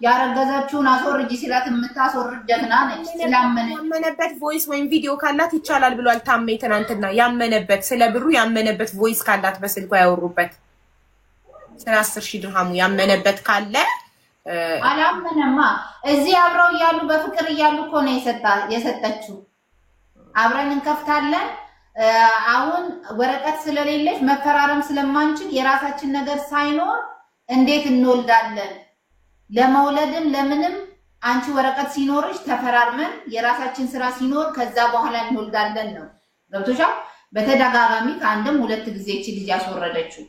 ያረገዘችውን አስወርጂ ሲላት የምታስወርድ ጀግና ነች። ያመነበት ቮይስ ወይም ቪዲዮ ካላት ይቻላል ብሏል ታሜ ትናንትና። ያመነበት ስለ ብሩ ያመነበት ቮይስ ካላት በስልኳ ያወሩበት ስለ 10,000 ድርሃሙ ያመነበት ካለ አላመነማ። እዚህ አብረው እያሉ በፍቅር እያሉ እኮ ነው የሰጠችው። አብረን እንከፍታለን። አሁን ወረቀት ስለሌለሽ መፈራረም ስለማንችል የራሳችን ነገር ሳይኖር እንዴት እንወልዳለን? ለመውለድም ለምንም አንቺ ወረቀት ሲኖርሽ ተፈራርመን የራሳችን ስራ ሲኖር ከዛ በኋላ እንወልዳለን ነው። ገብቶሻል? በተደጋጋሚ ከአንድም ሁለት ጊዜ እቺ ልጅ ያስወረደችው።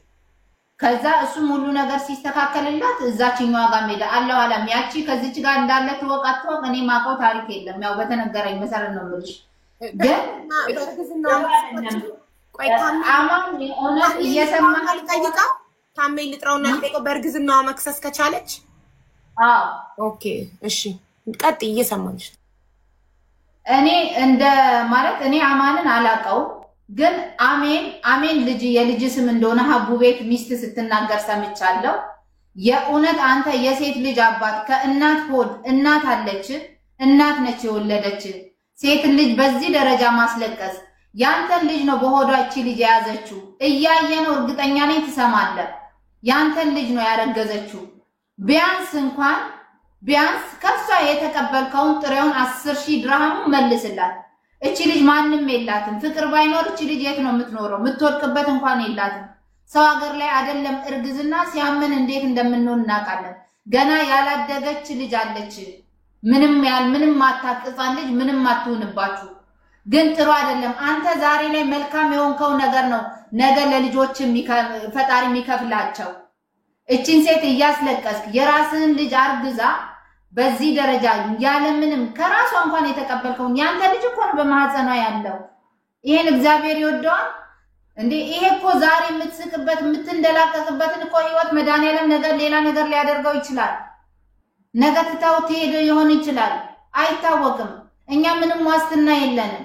ከዛ እሱም ሁሉ ነገር ሲስተካከልላት እዛችኛዋ ጋር ሜዳ አለው አለም ያቺ ከዚች ጋር እንዳለ ተወቃት። እኔ ማውቀው ታሪክ የለም። ያው በተነገረኝ መሰረት ነው የምልሽ። ግን አማን ኦነት እየሰማህ ጠይቃ ታሜ ልጥራውና ልጠይቀው በእርግዝናዋ መክሰስ ከቻለች። ኦኬ እሺ ቀጥ እየሰማንሽ። እኔ እንደ ማለት እኔ አማንን አላቀው ግን አሜን ልጅ የልጅ ስም እንደሆነ ሀቡ ቤት ሚስት ስትናገር ሰምቻለሁ። የእውነት አንተ የሴት ልጅ አባት ከእናት ሆድ እናት አለች፣ እናት ነች የወለደች ሴት ልጅ በዚህ ደረጃ ማስለቀስ ያንተን ልጅ ነው በሆዷ እቺ ልጅ የያዘችው። እያየነው እርግጠኛ ነኝ ትሰማለህ። ያንተን ልጅ ነው ያረገዘችው። ቢያንስ ከሷ የተቀበልከውን ጥሬውን 10,000 ድርሃሙ መልስላት። እቺ ልጅ ማንም የላትም። ፍቅር ባይኖር እቺ ልጅ የት ነው የምትኖረው? የምትወድቅበት እንኳን የላትም። ሰው ሀገር ላይ አይደለም እርግዝና ሲያምን እንዴት እንደምንሆን እናውቃለን። ገና ያላደገች ልጅ አለች። ምንም ማታቅጻን ልጅ ምንም አትሆንባችሁ። ግን ጥሩ አይደለም። አንተ ዛሬ ላይ መልካም የሆንከው ነገር ነው ነገ ለልጆች ፈጣሪ የሚከፍላቸው። እቺን ሴት እያስለቀስክ የራስህን ልጅ አርግዛ በዚህ ደረጃ ያለምንም ከራሷ እንኳን የተቀበልከው ያንተ ልጅ እኮ ነው በማህፀኗ ያለው። ይሄን እግዚአብሔር ይወደዋል እንዴ? ይሄ እኮ ዛሬ የምትስቅበት የምትንደላቀቅበትን እኮ ህይወት መድኃኒዓለም ነገር ሌላ ነገር ሊያደርገው ይችላል። ነገ ትታው ትሄድ ይሆን ይችላል፣ አይታወቅም። እኛ ምንም ዋስትና የለንም።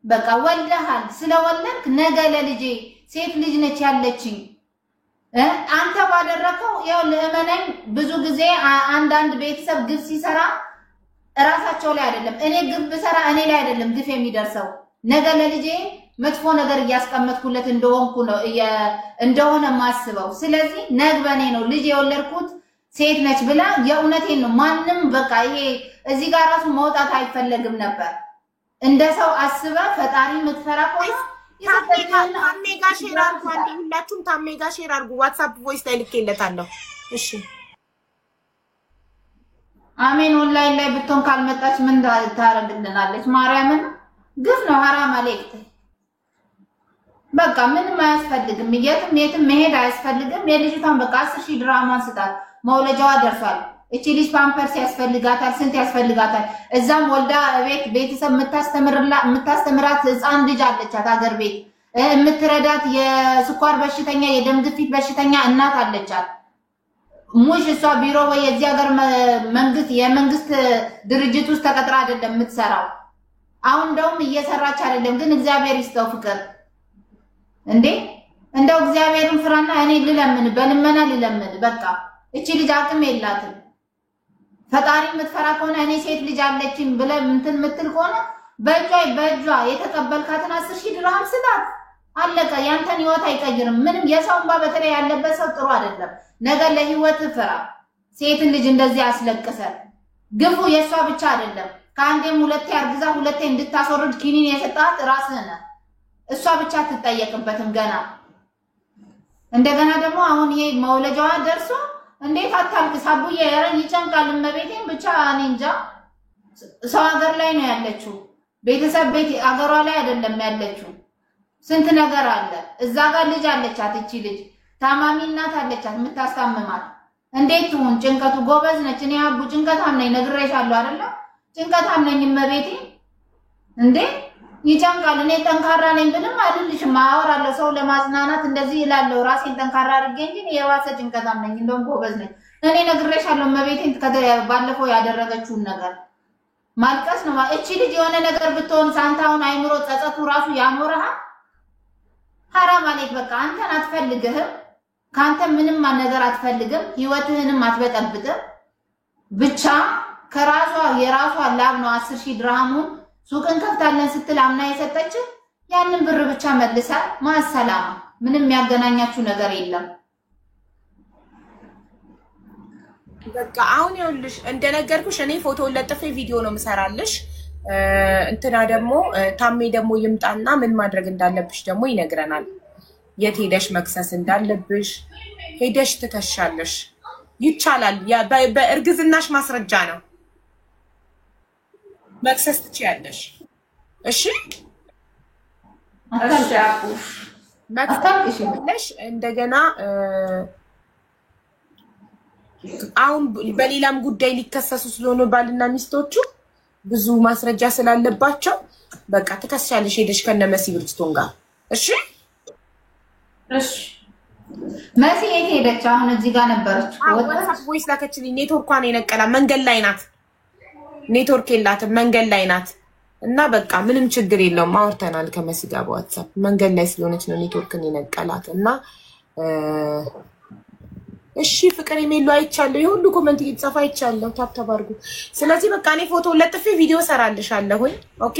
በቃ ወልደሃል። ስለወለድክ ነገ ለልጄ ሴት ልጅ ነች ያለችኝ አንተ ባደረከው ያው ለእመነኝ ብዙ ጊዜ አንዳንድ ቤተሰብ ግፍ ሲሰራ እራሳቸው ላይ አይደለም እኔ ግፍ ብሰራ እኔ ላይ አይደለም ግፍ የሚደርሰው ነገ ለልጄ መጥፎ ነገር እያስቀመጥኩለት እንደሆነ ማስበው። ስለዚህ ነግበኔ ነው ልጅ የወለድኩት ሴት ነች ብላ የእውነቴን ነው። ማንም በቃ ይሄ እዚህ ጋር ራሱ መውጣት አይፈለግም ነበር። እንደ ሰው አስበ ፈጣሪ የምትፈራ ከሆነ ታሜጋ ሼር አድርጉ። ሁላችሁም ታሜጋ ሼር አድርጉ። ዋትስአፕ ቮይስ ላይ ልኬለታለሁ። እሺ አሜን። ኦንላይን ላይ ብትሆን ካልመጣች ምን ታረግልናለች? ማርያምን ግፍ ነው። ሐራም አለይክ በቃ ምንም አያስፈልግም። የትም መሄድ አያስፈልግም። የልጅቷን በቃ 10,000 ድራማን ስጣት። መውለጃዋ ደርሷል። እቺ ልጅ ፓምፐርስ ያስፈልጋታል፣ ስንት ያስፈልጋታል። እዛም ወልዳ ቤተሰብ የምታስተምራት ህፃን ልጅ አለቻት። ሀገር ቤት የምትረዳት የስኳር በሽተኛ የደም ግፊት በሽተኛ እናት አለቻት። ሙሽ እሷ ቢሮ ወይ የዚህ ሀገር የመንግስት ድርጅት ውስጥ ተቀጥራ አይደለም የምትሰራው። አሁን እንደውም እየሰራች አይደለም። ግን እግዚአብሔር ይስጠው ፍቅር እንዴ! እንደው እግዚአብሔርን ፍራና እኔ ልለምን በልመና ልለምን። በቃ እቺ ልጅ አቅም የላትም። ፈጣሪ የምትፈራ ከሆነ እኔ ሴት ልጅ አለችኝ ብለህ እንትን የምትል ከሆነ በእጇ የተቀበልካትን 10,000 ድርሃም ስጣት። አለቀ። ያንተን ህይወት አይቀይርም ምንም። የሰው እንባ በተለይ ያለበት ሰው ጥሩ አይደለም። ነገ ለህይወት ፍራ። ሴትን ልጅ እንደዚህ አስለቅሰ ግፉ የሷ ብቻ አይደለም። ከአንዴም ሁለቴ አርግዛ ሁለቴ እንድታስወርድ ኪኒን የሰጣት ራስህ ነህ። እሷ ብቻ አትጠየቅበትም ገና። እንደገና ደግሞ አሁን ይሄ መውለጃዋ ደርሶ እንዴት አታልቅስ አቡዬ? ኧረ ይጨንቃል። እመቤቴን ብቻ እኔ እንጃ። ሰው ሀገር ላይ ነው ያለችው። ቤተሰብ ቤት አገሯ ላይ አይደለም ያለችው። ስንት ነገር አለ። እዛ ጋር ልጅ አለቻት። እቺ ልጅ ታማሚ እናት አለቻት የምታስታምማት። እንዴት ትሁን? ጭንቀቱ ጎበዝ ነች። እኔ አቡ ጭንቀታም ነኝ ነግሬሻለሁ አይደለ? ጭንቀታም ነኝ እመቤቴ። እንዴ ይጨንቃል። እኔ ጠንካራ ነኝ ብንም አይደልሽም። አወራለሁ ሰው ለማዝናናት እንደዚህ እላለሁ። ራሴን ጠንካራ አድርጌ እንጂ የባሰ ጭንቀታም ነኝ። እንደውም ጎበዝ ነኝ እኔ ነግሬሻለሁ እመቤቴን። ባለፈው ያደረገችውን ነገር ማልቀስ ነው። እቺ ልጅ የሆነ ነገር ብትሆን ሳንታውን አይምሮ ጸጸቱ ራሱ ያኖርሃል። ሐራም አለይክ በቃ አንተን አትፈልግህም። ካንተ ምንም ነገር አትፈልግም። ህይወትህንም አትበጠብጥም። ብቻ የራሷ ላብ ነው 10,000 ድርሃሙን ሱቅን ከፍታለን ስትል አምና የሰጠች ያንን ብር ብቻ መልሳ ማሰላማ። ምንም ያገናኛችሁ ነገር የለም። በቃ አሁን ይኸውልሽ እንደነገርኩሽ እኔ ፎቶ ለጥፌ ቪዲዮ ነው የምሰራልሽ። እንትና ደግሞ ታሜ ደግሞ ይምጣና ምን ማድረግ እንዳለብሽ ደግሞ ይነግረናል። የት ሄደሽ መክሰስ እንዳለብሽ ሄደሽ ትከሻለሽ። ይቻላል። በእርግዝናሽ ማስረጃ ነው መክሰስ ትችያለሽ። እሺ መክሰስ እንደገና አሁን በሌላም ጉዳይ ሊከሰሱ ስለሆነ ባልና ሚስቶቹ ብዙ ማስረጃ ስላለባቸው በቃ ትከሻለሽ ሄደሽ ከነመሲ ብርጅቶን ጋር። እሺ መሲ የት ሄደች? አሁን እዚህ ጋር ነበረች። ዋትስአፕ ቮይስ ላከችልኝ። ኔትወርኳን የነቀላ መንገድ ላይ ናት። ኔትወርክ የላትም መንገድ ላይ ናት። እና በቃ ምንም ችግር የለውም። አውርተናል ከመሲ ጋር በዋትስአፕ። መንገድ ላይ ስለሆነች ነው ኔትወርክን የነቀላት። እና እሺ ፍቅር ኢሜል አይቻለሁ። የሁሉ ኮሜንት እየተጻፈ አይቻለሁ። ታብታብ አድርጉ። ስለዚህ በቃ እኔ ፎቶ ለጥፌ ቪዲዮ ሰራልሻለሁ። ኦኬ